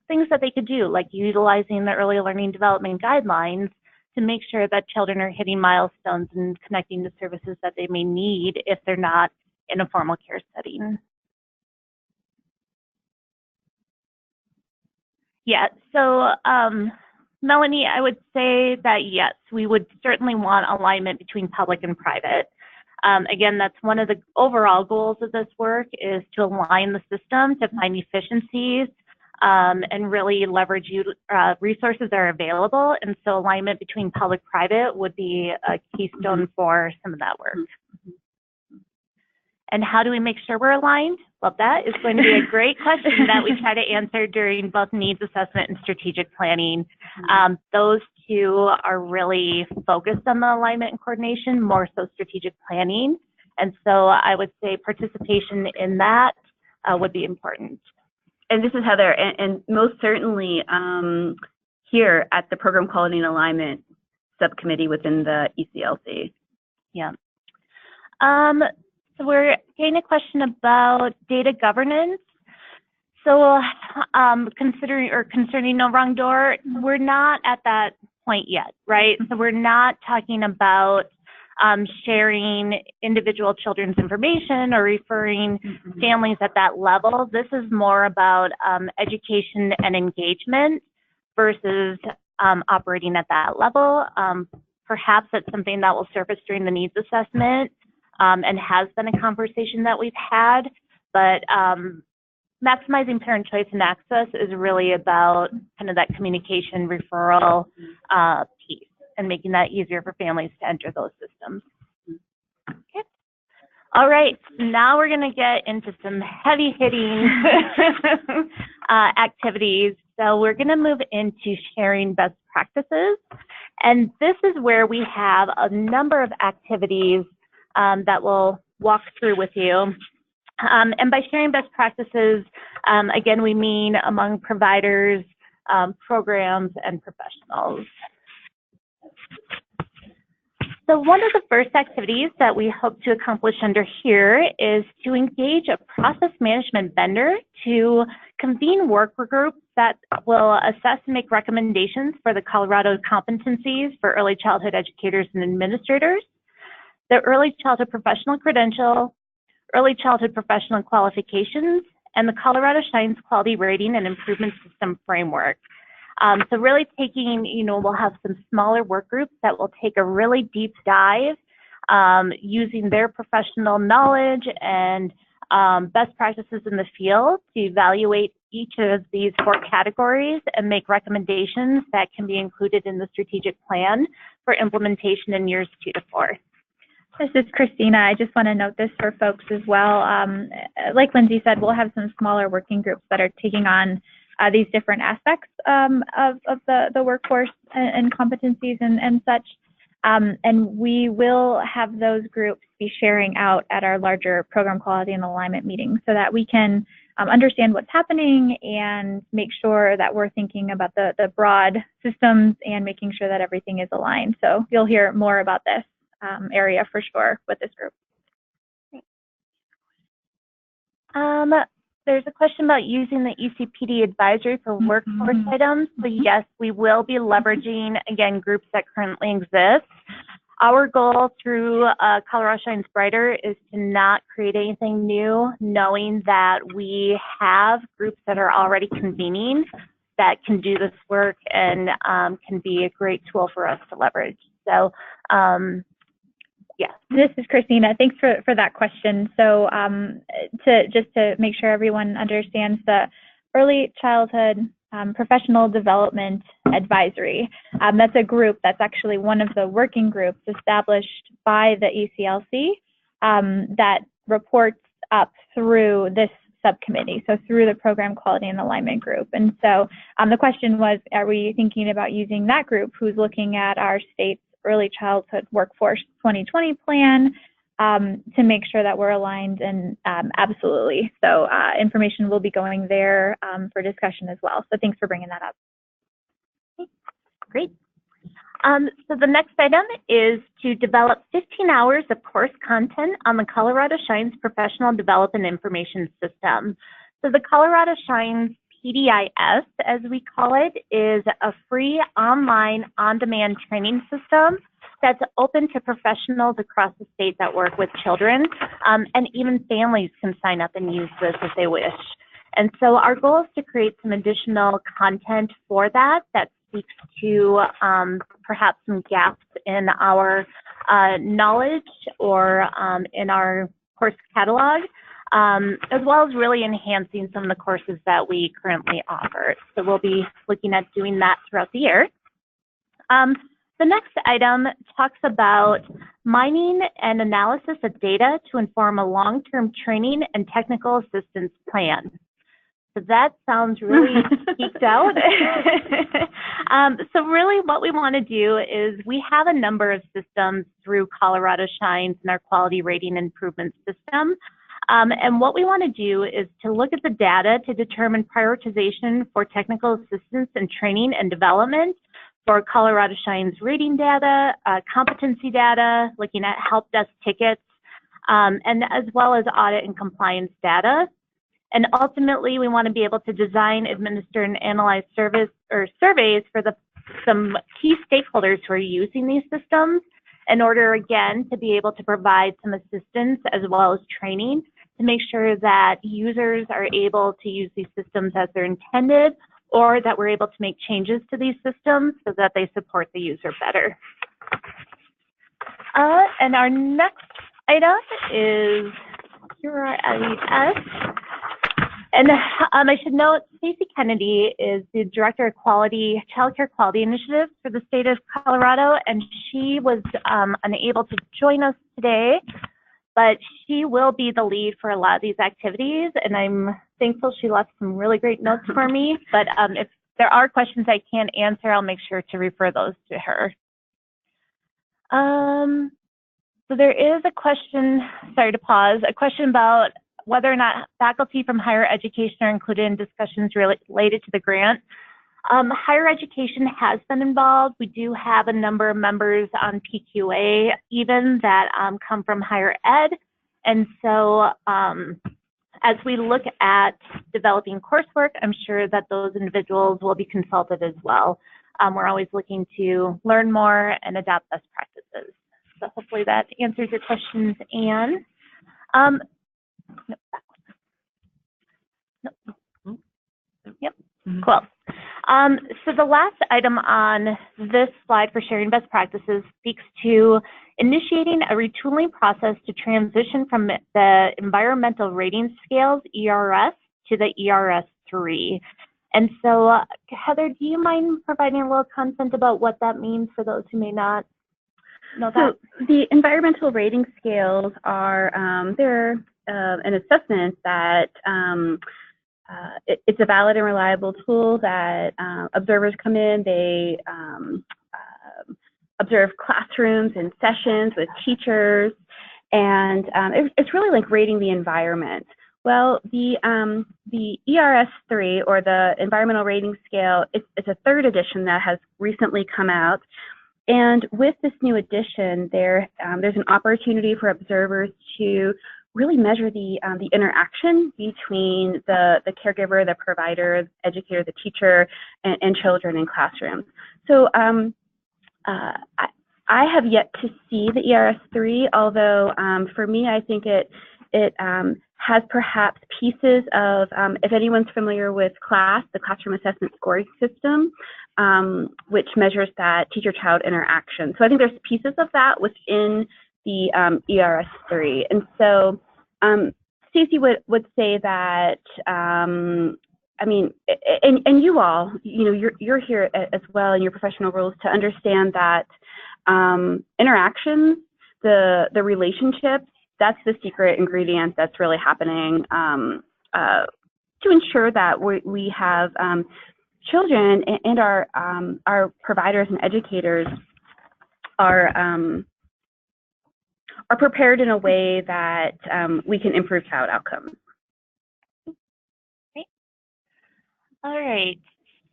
S5: things that they could do, like utilizing the early learning development guidelines to make sure that children are hitting milestones and connecting to services that they may need if they're not in a formal care setting. Yeah, so Melanie, I would say that yes, we would certainly want alignment between public and private. Again, that's one of the overall goals of this work, is to align the system to find efficiencies and really leverage resources that are available. And so alignment between public-private would be a keystone for some of that work. And how do we make sure we're aligned? Well, that is going to be a great question that we try to answer during both needs assessment and strategic planning. Those two are really focused on the alignment and coordination, more so strategic planning. And so I would say participation in that would be important.
S4: And this is Heather, and most certainly here at the Program Quality and Alignment Subcommittee within the ECLC.
S5: Yeah. So we're getting a question about data governance. So concerning No Wrong Door, we're not at that point yet, right? So we're not talking about sharing individual children's information or referring families at that level. This is more about education and engagement versus operating at that level. Perhaps it's something that will surface during the needs assessment and has been a conversation that we've had, but maximizing parent choice and access is really about kind of that communication referral piece and making that easier for families to enter those systems. Okay. All right, now we're gonna get into some heavy hitting activities. So we're gonna move into sharing best practices. And this is where we have a number of activities that we'll walk through with you. And by sharing best practices, again, we mean among providers, programs, and professionals. So one of the first activities that we hope to accomplish under here is to engage a process management vendor to convene work groups that will assess and make recommendations for the Colorado competencies for early childhood educators and administrators, the Early Childhood Professional Credential, Early Childhood Professional Qualifications, and the Colorado Shines Quality Rating and Improvement System Framework. So really taking, we'll have some smaller work groups that will take a really deep dive using their professional knowledge and best practices in the field to evaluate each of these 4 categories and make recommendations that can be included in the strategic plan for implementation in years 2 to 4.
S1: This is Christina. I just want to note this for folks as well. Like Lindsay said, we'll have some smaller working groups that are taking on these different aspects of the workforce and competencies and such. And we will have those groups be sharing out at our larger program quality and alignment meetings so that we can understand what's happening and make sure that we're thinking about the broad systems and making sure that everything is aligned. So you'll hear more about this area for sure with this group.
S5: There's a question about using the ECPD Advisory for workforce items. So yes, we will be leveraging, again, groups that currently exist. Our goal through Colorado Shines Brighter is to not create anything new, knowing that we have groups that are already convening that can do this work and can be a great tool for us to leverage. So yeah.
S1: This is Christina. Thanks for that question. So just to make sure everyone understands, the Early Childhood Professional Development Advisory, that's a group that's actually one of the working groups established by the ECLC that reports up through this subcommittee, so through the Program Quality and Alignment Group. And so the question was, are we thinking about using that group who's looking at our state's Early Childhood Workforce 2020 plan to make sure that we're aligned? And absolutely. So information will be going there for discussion as well. So thanks for bringing that up.
S5: Okay, great. So the next item is to develop 15 hours of course content on the Colorado Shines Professional Development Information System. So the Colorado Shines PDIS, as we call it, is a free online on-demand training system that's open to professionals across the state that work with children, and even families can sign up and use this if they wish. And so our goal is to create some additional content for that that's speaks to perhaps some gaps in our knowledge or in our course catalog, as well as really enhancing some of the courses that we currently offer. So we'll be looking at doing that throughout the year. The next item talks about mining and analysis of data to inform a long-term training and technical assistance plan. So that sounds really geeked out. So really what we want to do is we have a number of systems through Colorado Shines in our quality rating improvement system. And what we want to do is to look at the data to determine prioritization for technical assistance and training and development for Colorado Shines rating data, competency data, looking at help desk tickets, and as well as audit and compliance data. And ultimately, we want to be able to design, administer, and analyze surveys for some key stakeholders who are using these systems in order, again, to be able to provide some assistance as well as training to make sure that users are able to use these systems as they're intended, or that we're able to make changes to these systems so that they support the user better. And our next item is QRIS. And I should note, Stacey Kennedy is the Director of Quality, Child Care Quality Initiatives for the state of Colorado, and she was unable to join us today, but she will be the lead for a lot of these activities, and I'm thankful she left some really great notes for me, but if there are questions I can't answer, I'll make sure to refer those to her. So there is a question, sorry to pause, a question about whether or not faculty from higher education are included in discussions related to the grant. Higher education has been involved. We do have a number of members on PQA even that come from higher ed. And so as we look at developing coursework, I'm sure that those individuals will be consulted as well. We're always looking to learn more and adopt best practices. So hopefully that answers your questions, Anne. Yep, cool. So the last item on this slide for sharing best practices speaks to initiating a retooling process to transition from the environmental rating scales, ERS, to the ERS3. And so, Heather, do you mind providing a little content about what that means for those who may not know that?
S6: So the environmental rating scales are, they're an assessment that it's a valid and reliable tool that observers come in, they observe classrooms and sessions with teachers, and it's really like rating the environment. Well, the ERS3, or the Environmental Rating Scale, it's a third edition that has recently come out. And with this new edition, there's an opportunity for observers to really measure the interaction between the caregiver, the provider, the educator, the teacher, and children in classrooms. So I have yet to see the ERS3, although for me, I think it has perhaps pieces of, if anyone's familiar with CLASS, the Classroom Assessment Scoring System, which measures that teacher-child interaction. So I think there's pieces of that within the ERS3. And so Stacey would say that, I mean, and you all, you're here as well in your professional roles to understand that interactions, the relationships, that's the secret ingredient that's really happening to ensure that we have children and our providers and educators are prepared in a way that we can improve child outcomes.
S5: Great. All right.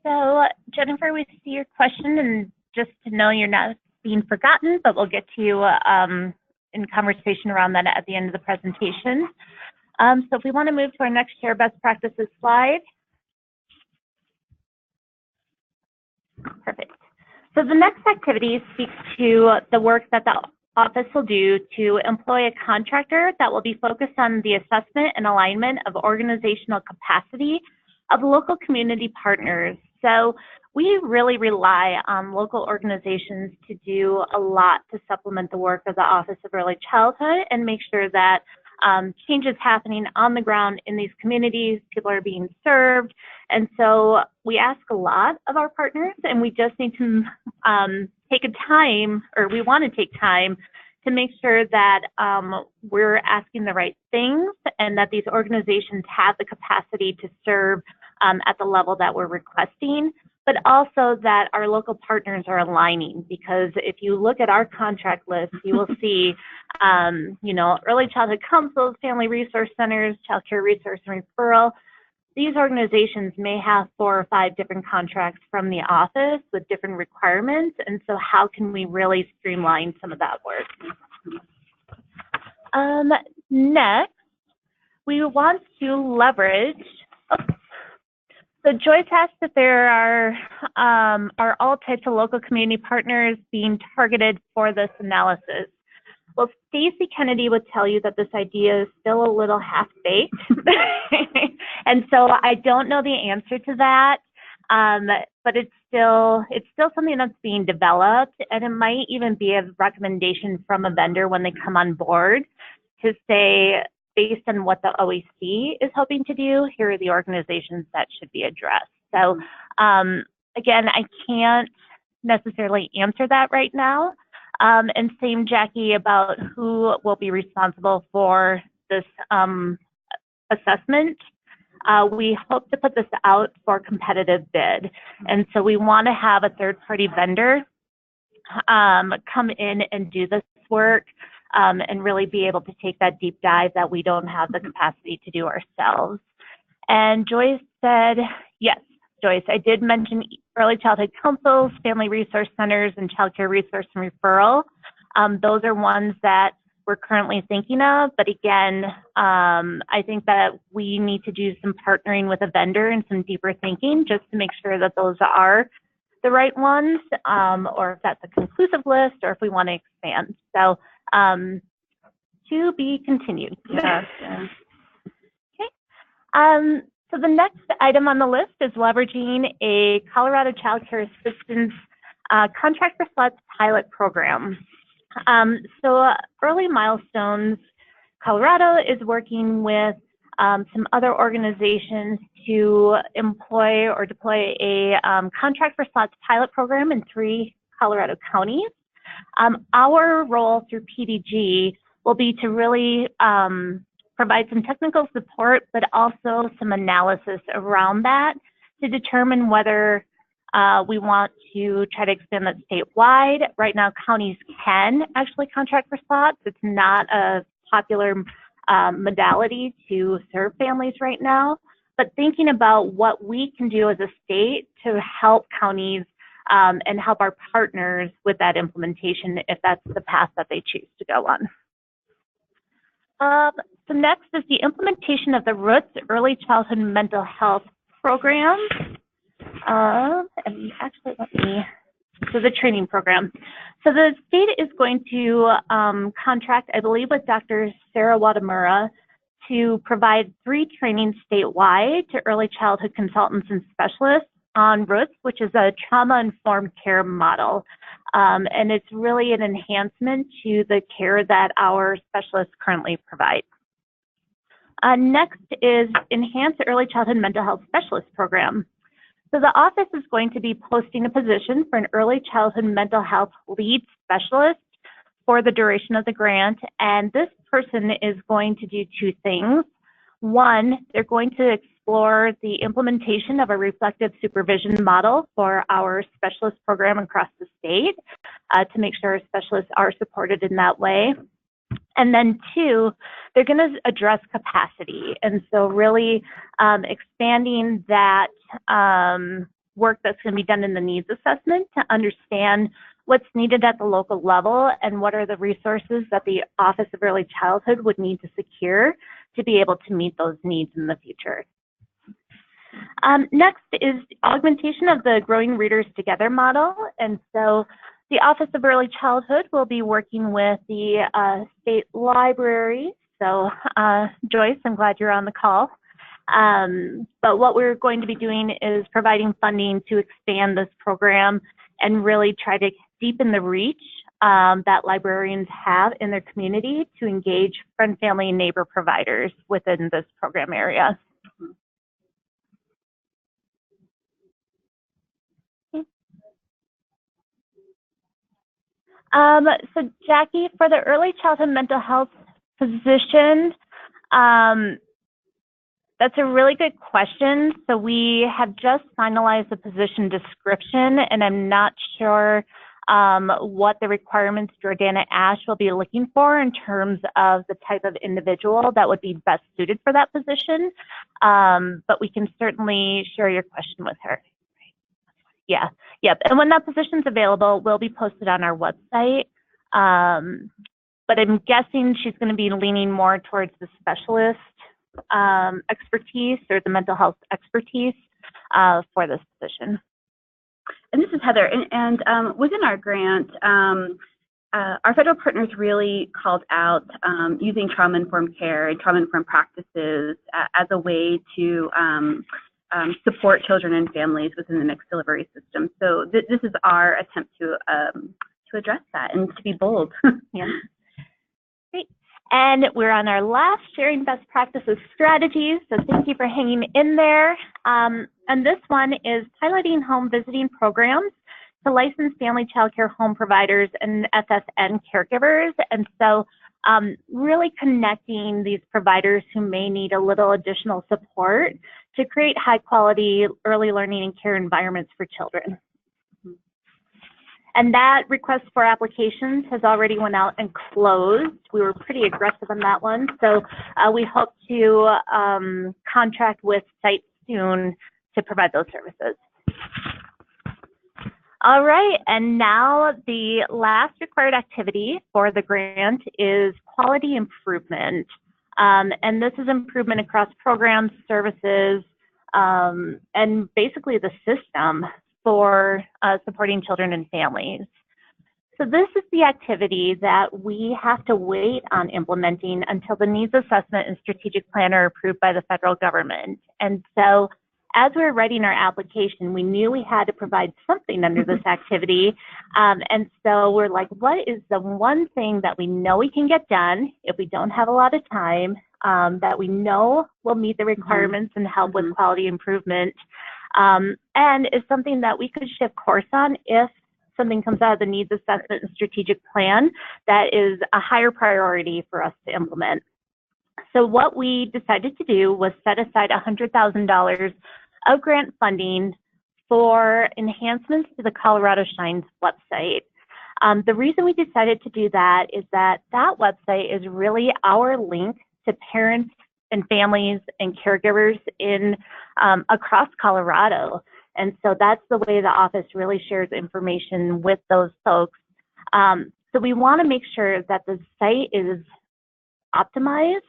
S5: So Jennifer, we see your question, and just to know you're not being forgotten, but we'll get to you in conversation around that at the end of the presentation. So if we want to move to our next share best practices slide. Perfect. So the next activity speaks to the work that the office will do to employ a contractor that will be focused on the assessment and alignment of organizational capacity of local community partners. So we really rely on local organizations to do a lot to supplement the work of the Office of Early Childhood and make sure that change is happening on the ground in these communities, people are being served. And so we ask a lot of our partners, and we just need to take a time, or we want to take time to make sure that we're asking the right things and that these organizations have the capacity to serve at the level that we're requesting, but also that our local partners are aligning, because if you look at our contract list, you will see, you know, early childhood councils, family resource centers, child care resource and referral. These organizations may have 4 or 5 different contracts from the office with different requirements, and so how can we really streamline some of that work? Next, we want to leverage. So Joyce asked if there are all types of local community partners being targeted for this analysis. Well, Stacy Kennedy would tell you that this idea is still a little half-baked. And so I don't know the answer to that, but it's still something that's being developed, and it might even be a recommendation from a vendor when they come on board to say, based on what the OEC is hoping to do, here are the organizations that should be addressed. So again, I can't necessarily answer that right now. And same, Jackie, about who will be responsible for this assessment. We hope to put this out for competitive bid. And so we want to have a third-party vendor come in and do this work and really be able to take that deep dive that we don't have the capacity to do ourselves. And Joyce said, yes, Joyce, I did mention early childhood councils, family resource centers, and child care resource and referral. Those are ones that we're currently thinking of, but again, I think that we need to do some partnering with a vendor and some deeper thinking just to make sure that those are the right ones, or if that's a conclusive list, or if we want to expand. So to be continued.
S6: Yes.
S5: Okay. So the next item on the list is leveraging a Colorado Child Care Assistance Contract for Slots pilot program. So Early Milestones Colorado is working with some other organizations to employ or deploy a Contract for Slots pilot program in 3 Colorado counties. Our role through PDG will be to really provide some technical support, but also some analysis around that to determine whether we want to try to expand that statewide. Right now, counties can actually contract for slots. It's not a popular modality to serve families right now, but thinking about what we can do as a state to help counties and help our partners with that implementation if that's the path that they choose to go on. So next is the implementation of the Roots Early Childhood Mental Health Program. And actually, so the training program. So the state is going to contract, I believe, with Dr. Sarah Wadamura to provide 3 trainings statewide to early childhood consultants and specialists on Roots, which is a trauma-informed care model. And it's really an enhancement to the care that our specialists currently provide. Next is Enhanced Early Childhood Mental Health Specialist Program. So the office is going to be posting a position for an early childhood mental health lead specialist for the duration of the grant. And this person is going to do 2 things. One, they're going to explore the implementation of a reflective supervision model for our specialist program across the state to make sure our specialists are supported in that way. And then 2, they're going to address capacity. And so really expanding that work that's going to be done in the needs assessment to understand what's needed at the local level and what are the resources that the Office of Early Childhood would need to secure to be able to meet those needs in the future. Next is augmentation of the Growing Readers Together model. And so the Office of Early Childhood will be working with the state library. So Joyce, I'm glad you're on the call. But what we're going to be doing is providing funding to expand this program and really try to deepen the reach that librarians have in their community to engage friend, family, and neighbor providers within this program area. So Jackie, for the early childhood mental health position, that's a really good question. So we have just finalized the position description, and I'm not sure what the requirements Jordana Ash will be looking for in terms of the type of individual that would be best suited for that position. But we can certainly share your question with her. Yeah, yep. And when that position's available, will be posted on our website. But I'm guessing she's going to be leaning more towards the specialist expertise or the mental health expertise for this position.
S6: And this is Heather. And within our grant, our federal partners really called out using trauma-informed care and trauma-informed practices as a way to support children and families within the mixed delivery system. So this is our attempt to address that and to be bold.
S5: Yeah. Great. And we're on our last sharing best practices strategies. So thank you for hanging in there. And this one is piloting home visiting programs to licensed family child care home providers and FFN caregivers. And so really connecting these providers who may need a little additional support to create high quality early learning and care environments for children. And that request for applications has already went out and closed. We were pretty aggressive on that one. So we hope to contract with sites soon to provide those services. All right, and now the last required activity for the grant is quality improvement. And this is improvement across programs, services, and basically the system for supporting children and families. So this is the activity that we have to wait on implementing until the needs assessment and strategic plan are approved by the federal government. And so as we were writing our application, we knew we had to provide something under this activity. And so we're like, what is the one thing that we know we can get done if we don't have a lot of time, that we know will meet the requirements and help with quality improvement, and is something that we could shift course on if something comes out of the needs assessment and strategic plan that is a higher priority for us to implement. So what we decided to do was set aside $100,000 of grant funding for enhancements to the Colorado Shines website. The reason we decided to do that is that that website is really our link to parents and families and caregivers in across Colorado. And so that's the way the office really shares information with those folks. So we want to make sure that the site is optimized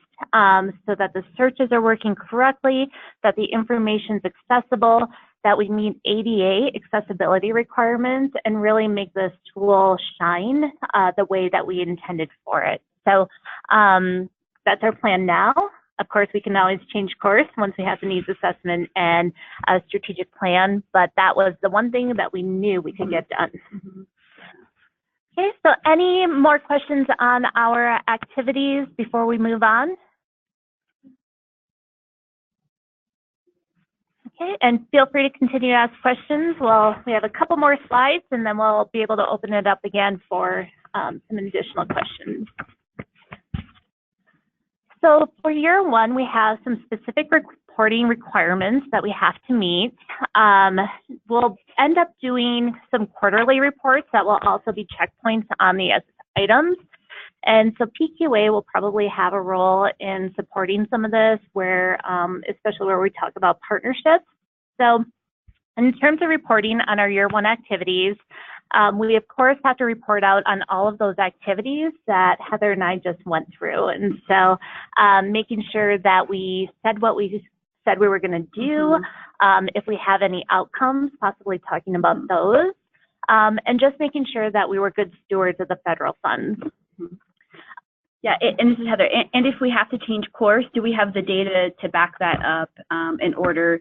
S5: so that the searches are working correctly, that the information is accessible, that we meet ADA accessibility requirements, and really make this tool shine the way that we intended for it. So that's our plan now. Of course, we can always change course once we have the needs assessment and a strategic plan, but that was the one thing that we knew we could get done. Okay, so any more questions on our activities before we move on? Okay, and feel free to continue to ask questions. Well, we have a couple more slides and then we'll be able to open it up again for some additional questions. So for year one, we have some specific reporting requirements that we have to meet. We'll end up doing some quarterly reports that will also be checkpoints on the items. And so PQA will probably have a role in supporting some of this, where, especially where we talk about partnerships. So in terms of reporting on our year one activities, we of course have to report out on all of those activities that Heather and I just went through. And so making sure that we said what we said we were going to do, if we have any outcomes, possibly talking about those, and just making sure that we were good stewards of the federal funds.
S6: Yeah, and this is Heather. And if we have to change course, do we have the data to back that up in order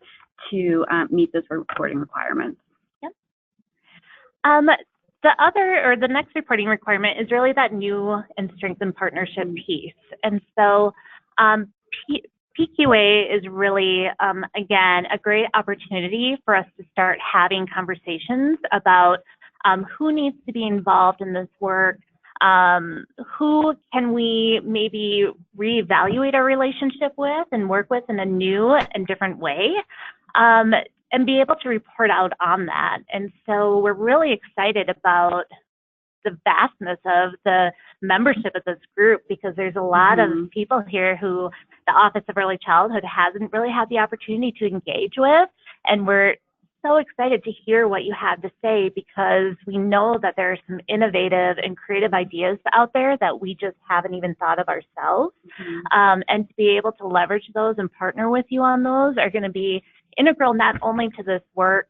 S6: to meet those reporting requirements?
S5: Yep. The next reporting requirement is really that new and strengthened partnership piece. And so PQA is really, again, a great opportunity for us to start having conversations about who needs to be involved in this work, who can we maybe reevaluate our relationship with and work with in a new and different way, and be able to report out on that. And so we're really excited about the vastness of the membership of this group, because there's a lot of people here who the Office of Early Childhood hasn't really had the opportunity to engage with, and we're so excited to hear what you have to say, because we know that there are some innovative and creative ideas out there that we just haven't even thought of ourselves. And to be able to leverage those and partner with you on those are going to be integral not only to this work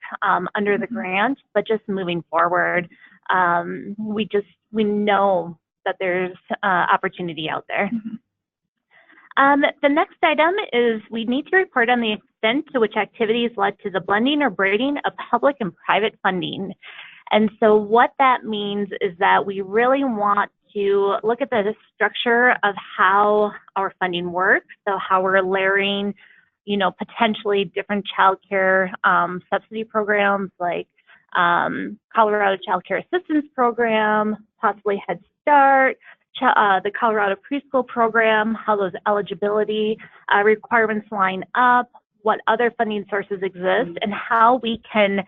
S5: under the grant, but just moving forward. We know that there's opportunity out there. The next item is we need to report on the extent to which activities led to the blending or braiding of public and private funding. And so what that means is that we really want to look at the structure of how our funding works. So how we're layering, potentially different childcare subsidy programs like Colorado Child Care Assistance Program, possibly Head Start, the Colorado Preschool Program, how those eligibility requirements line up, what other funding sources exist, and how we can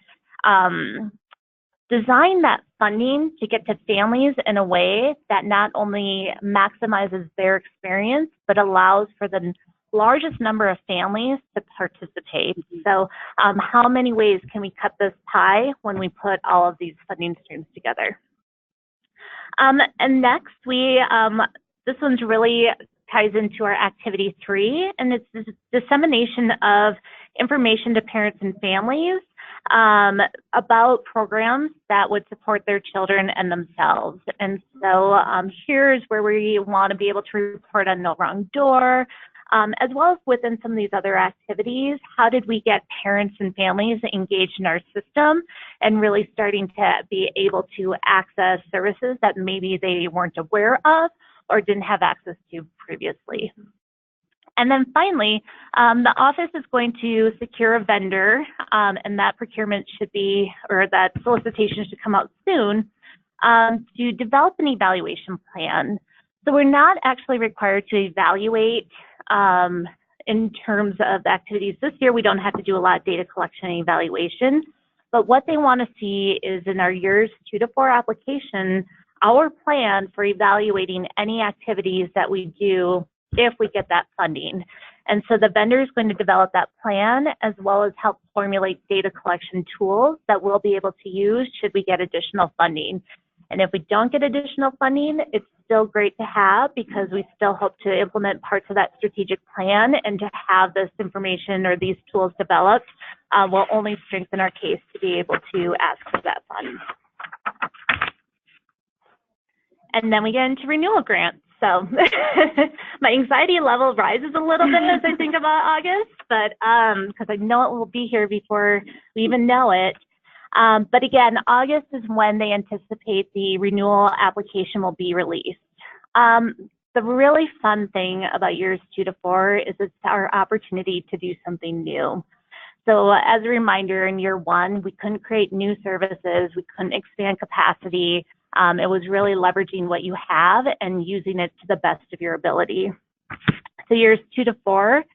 S5: design that funding to get to families in a way that not only maximizes their experience, but allows for the largest number of families to participate. So how many ways can we cut this pie when we put all of these funding streams together? And next, this one's really ties into our activity 3, and it's this dissemination of information to parents and families about programs that would support their children and themselves. And so here's where we want to be able to report on No Wrong Door, as well as within some of these other activities. How did we get parents and families engaged in our system and really starting to be able to access services that maybe they weren't aware of or didn't have access to previously? And then finally, the office is going to secure a vendor, and that procurement should be, or that solicitation should come out soon, to develop an evaluation plan. So we're not actually required to evaluate in terms of the activities this year. We don't have to do a lot of data collection and evaluation, but what they want to see is in our years 2 to 4 application, our plan for evaluating any activities that we do if we get that funding. And so the vendor is going to develop that plan, as well as help formulate data collection tools that we'll be able to use should we get additional funding. And if we don't get additional funding, it's still great to have, because we still hope to implement parts of that strategic plan, and to have this information or these tools developed will only strengthen our case to be able to ask for that fund. And then we get into renewal grants. So my anxiety level rises a little bit as I think about August, but because I know it will be here before we even know it. But again, August is when they anticipate the renewal application will be released. The really fun thing about years 2 to 4 is it's our opportunity to do something new. So as a reminder, in year 1, we couldn't create new services, we couldn't expand capacity. It was really leveraging what you have and using it to the best of your ability. So years 2 to 4,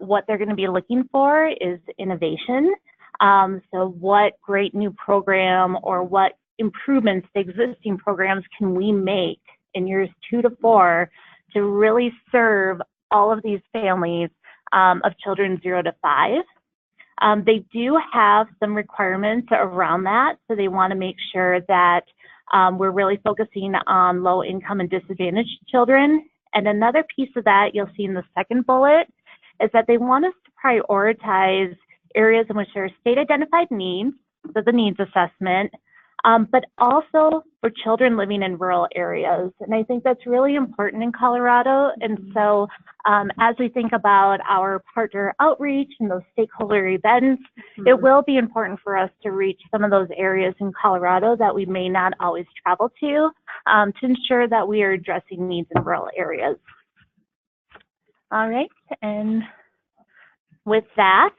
S5: what they're going to be looking for is innovation. So what great new program or what improvements to existing programs can we make in years 2 to 4 to really serve all of these families of children 0 to 5. They do have some requirements around that, so they want to make sure that we're really focusing on low income and disadvantaged children. And another piece of that you'll see in the second bullet is that they want us to prioritize areas in which there are state identified needs, so the needs assessment, but also for children living in rural areas. And I think that's really important in Colorado. And so as we think about our partner outreach and those stakeholder events, it will be important for us to reach some of those areas in Colorado that we may not always travel to ensure that we are addressing needs in rural areas. All right, and with that,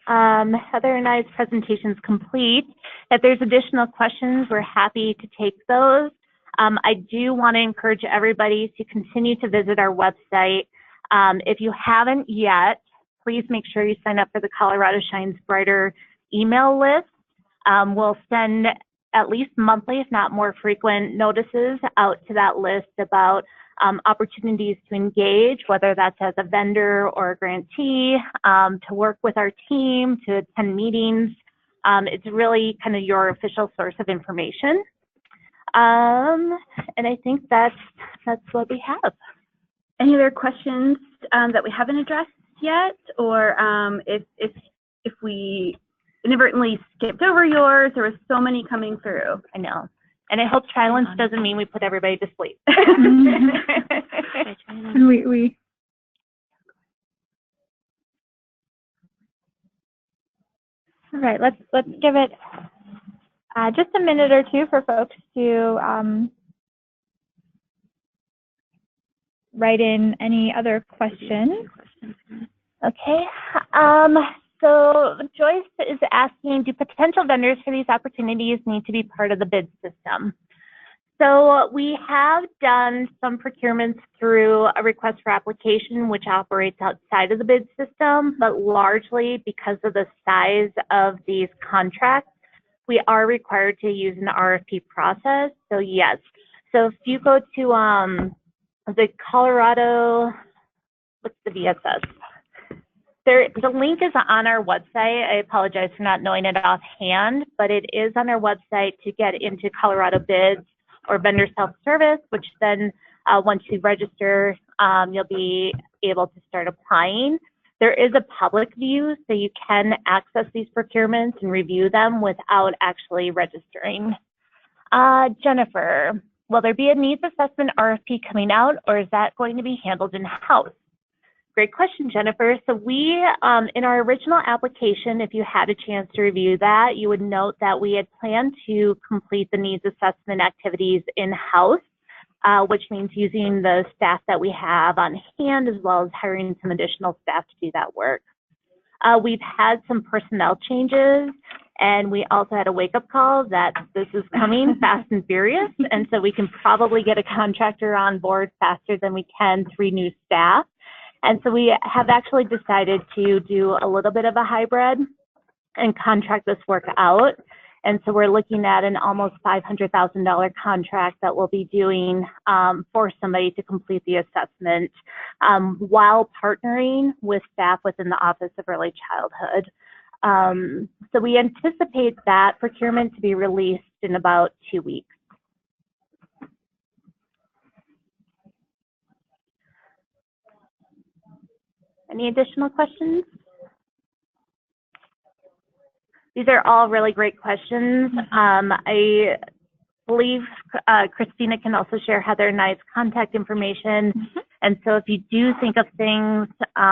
S5: Heather and I's presentation is complete. If there's additional questions, we're happy to take those. I do want to encourage everybody to continue to visit our website. If you haven't yet, please make sure you sign up for the Colorado Shines Brighter email list. We'll send at least monthly, if not more frequent, notices out to that list about opportunities to engage, whether that's as a vendor or a grantee, to work with our team, to attend meetings. It's really kind of your official source of information. And I think that's what we have.
S6: Any other questions that we haven't addressed yet, or if we inadvertently skipped over yours? There were so many coming through.
S5: I know. And I hope silence doesn't mean we put everybody to sleep.
S1: we All right, let's give it just a minute or two for folks to write in any other questions.
S5: Okay. So Joyce is asking, do potential vendors for these opportunities need to be part of the bid system? So we have done some procurements through a request for application, which operates outside of the bid system, but largely because of the size of these contracts, we are required to use an RFP process. So yes. So if you go to the Colorado, what's the VSS? The link is on our website. I apologize for not knowing it offhand, but it is on our website to get into Colorado bids or vendor self-service, which then once you register, you'll be able to start applying. There is a public view, so you can access these procurements and review them without actually registering. Jennifer, will there be a needs assessment RFP coming out, or is that going to be handled in-house? Great question, Jennifer. So we, in our original application, if you had a chance to review that, you would note that we had planned to complete the needs assessment activities in-house, which means using the staff that we have on hand, as well as hiring some additional staff to do that work. We've had some personnel changes, and we also had a wake-up call that this is coming fast and furious, and so we can probably get a contractor on board faster than we can 3 new staff. And so we have actually decided to do a little bit of a hybrid and contract this work out. And so we're looking at an almost $500,000 contract that we'll be doing for somebody to complete the assessment while partnering with staff within the Office of Early Childhood. So we anticipate that procurement to be released in about 2 weeks. Any additional questions? These are all really great questions. I believe Christina can also share Heather and I's contact information. And so if you do think of things,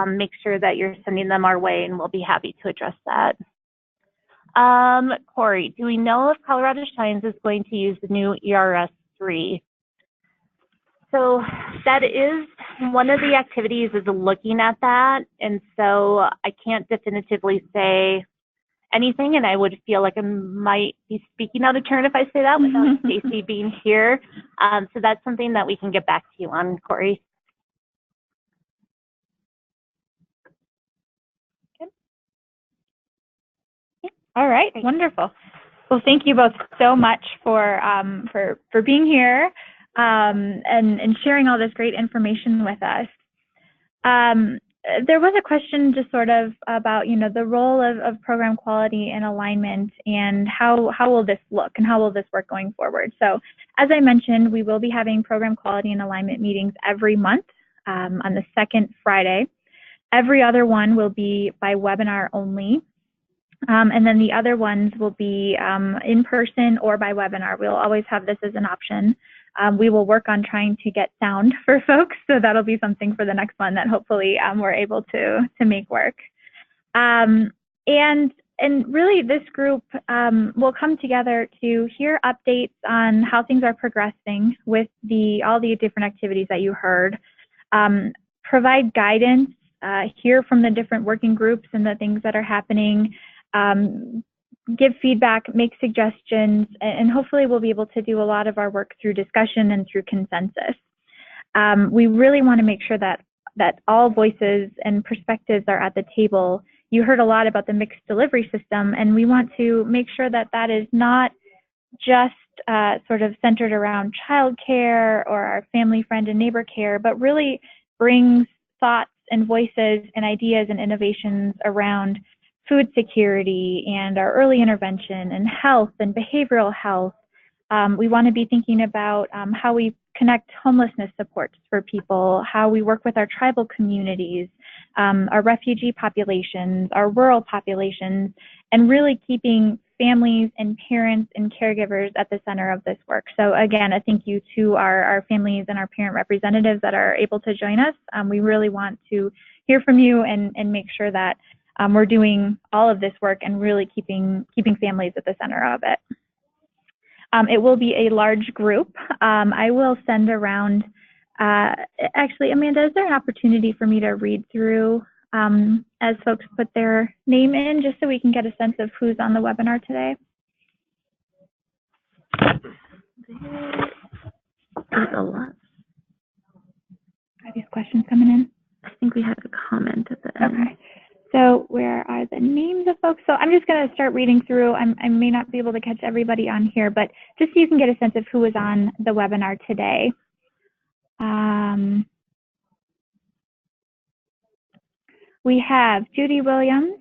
S5: make sure that you're sending them our way, and we'll be happy to address that. Corey, do we know if Colorado Shines is going to use the new ERS 3? So that is one of the activities, is looking at that. And so I can't definitively say anything, and I would feel like I might be speaking out of turn if I say that without Stacy being here. So that's something that we can get back to you on, Corey.
S1: Okay. All right, wonderful. Well, thank you both so much for being here. And sharing all this great information with us. There was a question just sort of about, you know, the role of program quality and alignment, and how will this look and how will this work going forward. So as I mentioned, we will be having program quality and alignment meetings every month on the 2nd Friday. Every other one will be by webinar only. And then the other ones will be in person or by webinar. We'll always have this as an option. We will work on trying to get sound for folks, so that'll be something for the next one that hopefully we're able to make work. And really this group will come together to hear updates on how things are progressing with all the different activities that you heard, provide guidance, hear from the different working groups and the things that are happening, give feedback, make suggestions, and hopefully we'll be able to do a lot of our work through discussion and through consensus. We really want to make sure that all voices and perspectives are at the table. You heard a lot about the mixed delivery system, and we want to make sure that that is not just sort of centered around childcare or our family, friend, and neighbor care, but really brings thoughts and voices and ideas and innovations around food security and our early intervention and health and behavioral health. We want to be thinking about how we connect homelessness supports for people, how we work with our tribal communities, our refugee populations, our rural populations, and really keeping families and parents and caregivers at the center of this work. So again, a thank you to our families and our parent representatives that are able to join us. We really want to hear from you and make sure that we're doing all of this work and really keeping families at the center of it. It will be a large group. I will send around, actually, Amanda, is there an opportunity for me to read through as folks put their name in, just so we can get a sense of who's on the webinar today?
S6: There's a lot.
S1: Are these questions coming in?
S6: I think we had a comment at the end.
S1: Okay. So where are the names of folks? So I'm just going to start reading through. I may not be able to catch everybody on here, but just so you can get a sense of who was on the webinar today. We have Judy Williams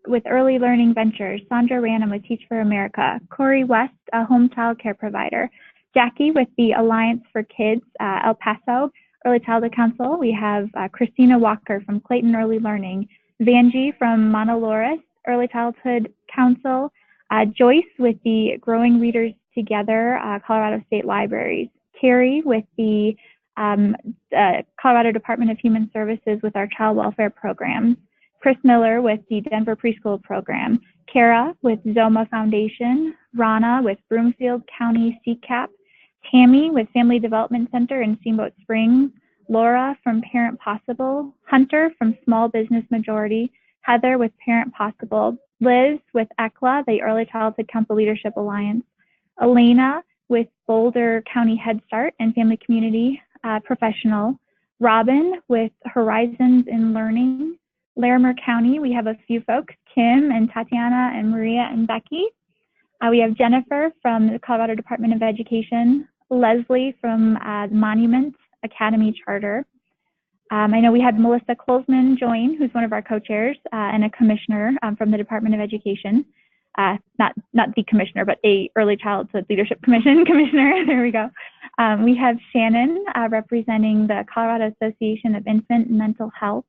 S1: with Early Learning Ventures, Sandra Random with Teach for America, Corey West, a home child care provider, Jackie with the Alliance for Kids, El Paso Early Childhood Council. We have Christina Walker from Clayton Early Learning, Vanjie from Monolores Early Childhood Council, Joyce with the Growing Readers Together, Colorado State Libraries, Carrie with the Colorado Department of Human Services with our child welfare programs, Chris Miller with the Denver Preschool Program, Kara with Zoma Foundation, Rana with Broomfield County CCAP, Tammy with Family Development Center in Steamboat Springs, Laura from Parent Possible, Hunter from Small Business Majority, Heather with Parent Possible, Liz with ECLA, the Early Childhood Council Leadership Alliance, Elena with Boulder County Head Start and Family Community Professional, Robin with Horizons in Learning, Larimer County, we have a few folks, Kim and Tatiana and Maria and Becky. We have Jennifer from the Colorado Department of Education, Leslie from Monument Academy Charter. I know we had Melissa Kolsman join, who's one of our co-chairs and a commissioner from the Department of Education. Not the commissioner, but a Early Childhood Leadership Commission commissioner. There we go. We have Shannon representing the Colorado Association of Infant and Mental Health.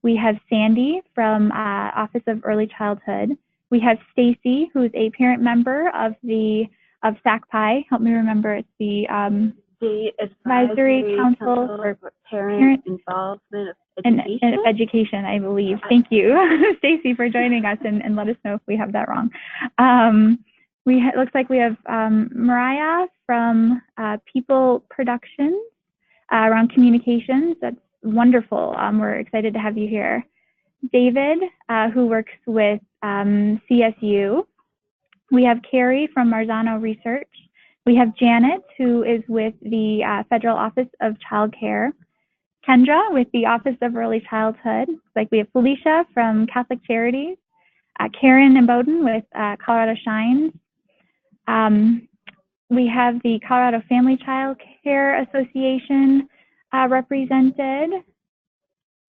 S1: We have Sandy from Office of Early Childhood. We have Stacy, who's a parent member of SACPI. Help me remember, it's the Advisory Council for Parent Involvement of Education. And Education, I believe. Thank you, Stacy, for joining us, and let us know if we have that wrong. Looks like we have Mariah from People Productions around communications. That's wonderful. We're excited to have you here. David, who works with CSU. We have Carrie from Marzano Research. We have Janet, who is with the Federal Office of Child Care. Kendra with the Office of Early Childhood. Like we have Felicia from Catholic Charities. Karen and Bowden with Colorado Shines. We have the Colorado Family Child Care Association represented.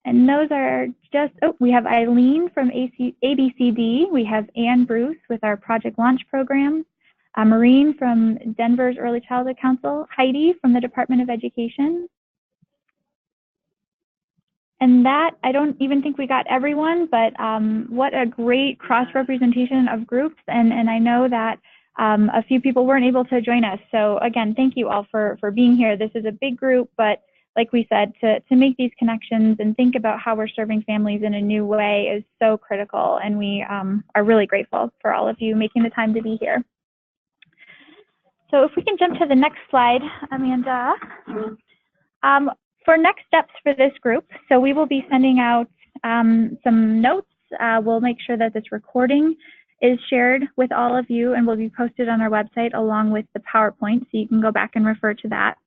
S1: And those are just, we have Eileen from ABCD. We have Ann Bruce with our Project Launch program. Maureen from Denver's Early Childhood Council. Heidi from the Department of Education. And that, I don't even think we got everyone, but what a great cross-representation of groups. And I know that a few people weren't able to join us. So again, thank you all for being here. This is a big group, but like we said, to make these connections and think about how we're serving families in a new way is so critical. And we are really grateful for all of you making the time to be here. So if we can jump to the next slide, Amanda. For next steps for this group, so we will be sending out some notes. We'll make sure that this recording is shared with all of you and will be posted on our website along with the PowerPoint, so you can go back and refer to that.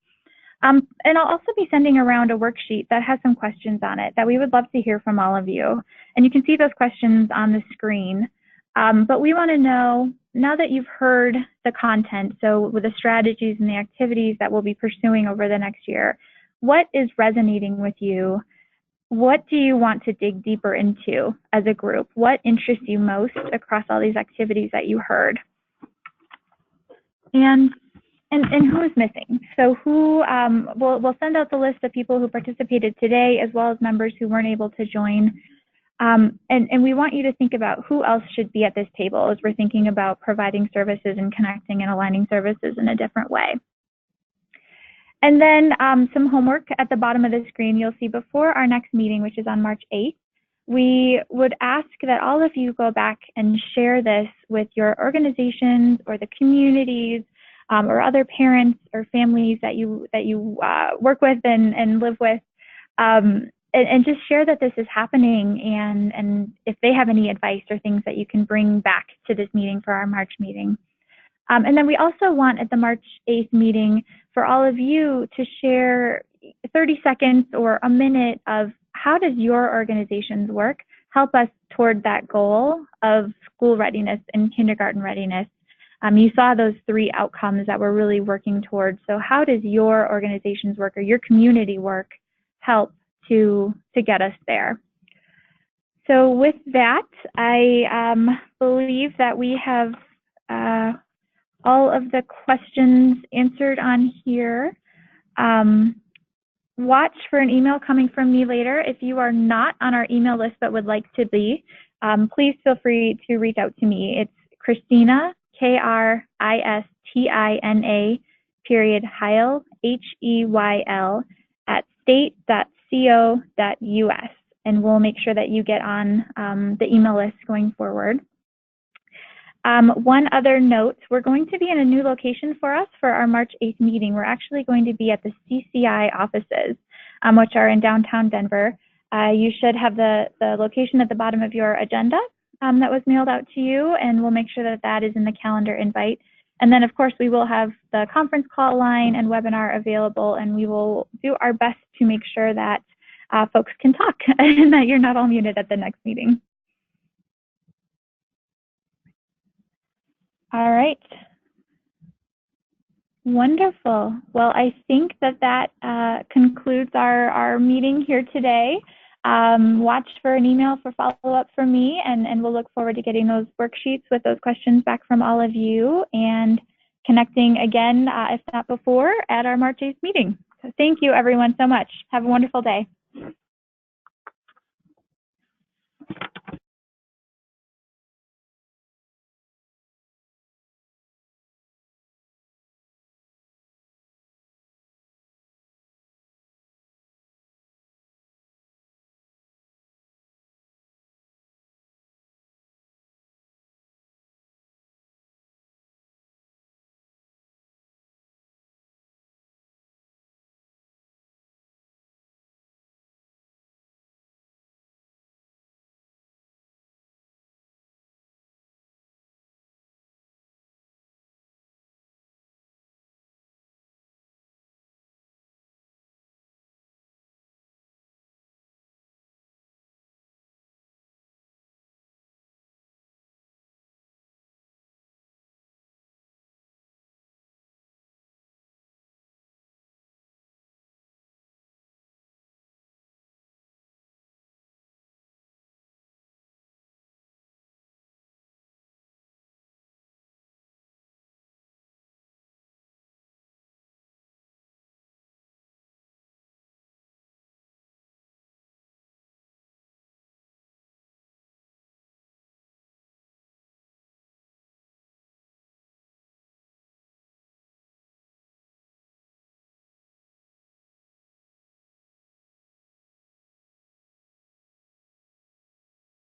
S1: And I'll also be sending around a worksheet that has some questions on it that we would love to hear from all of you. And you can see those questions on the screen. But we want to know, now that you've heard the content, so with the strategies and the activities that we'll be pursuing over the next year, what is resonating with you? What do you want to dig deeper into as a group? What interests you most across all these activities that you heard? And who is missing? So who, we'll send out the list of people who participated today, as well as members who weren't able to join. And we want you to think about who else should be at this table as we're thinking about providing services and connecting and aligning services in a different way. And then some homework at the bottom of the screen. You'll see before our next meeting, which is on March 8th, we would ask that all of you go back and share this with your organizations or the communities or other parents or families that you work with and live with, and just share that this is happening, and if they have any advice or things that you can bring back to this meeting for our March meeting. And then we also want at the March 8th meeting for all of you to share 30 seconds or a minute of how does your organization's work help us toward that goal of school readiness and kindergarten readiness. You saw those 3 outcomes that we're really working towards. So how does your organization's work or your community work help to get us there? So with that, I believe that we have all of the questions answered on here. Watch for an email coming from me later. If you are not on our email list but would like to be, please feel free to reach out to me. It's Christina, Kristina, Heil, HEYL, at state.co.us. And we'll make sure that you get on the email list going forward. One other note, we're going to be in a new location for us for our March 8th meeting. We're actually going to be at the CCI offices, which are in downtown Denver. You should have the location at the bottom of your agenda that was mailed out to you, and we'll make sure that that is in the calendar invite. And then, of course, we will have the conference call line and webinar available, and we will do our best to make sure that folks can talk and that you're not all muted at the next meeting. All right. Wonderful. Well, I think that concludes our meeting here today. Watch for an email for follow-up from me, and we'll look forward to getting those worksheets with those questions back from all of you and connecting again, if not before, at our March 8th meeting. So thank you, everyone, so much. Have a wonderful day.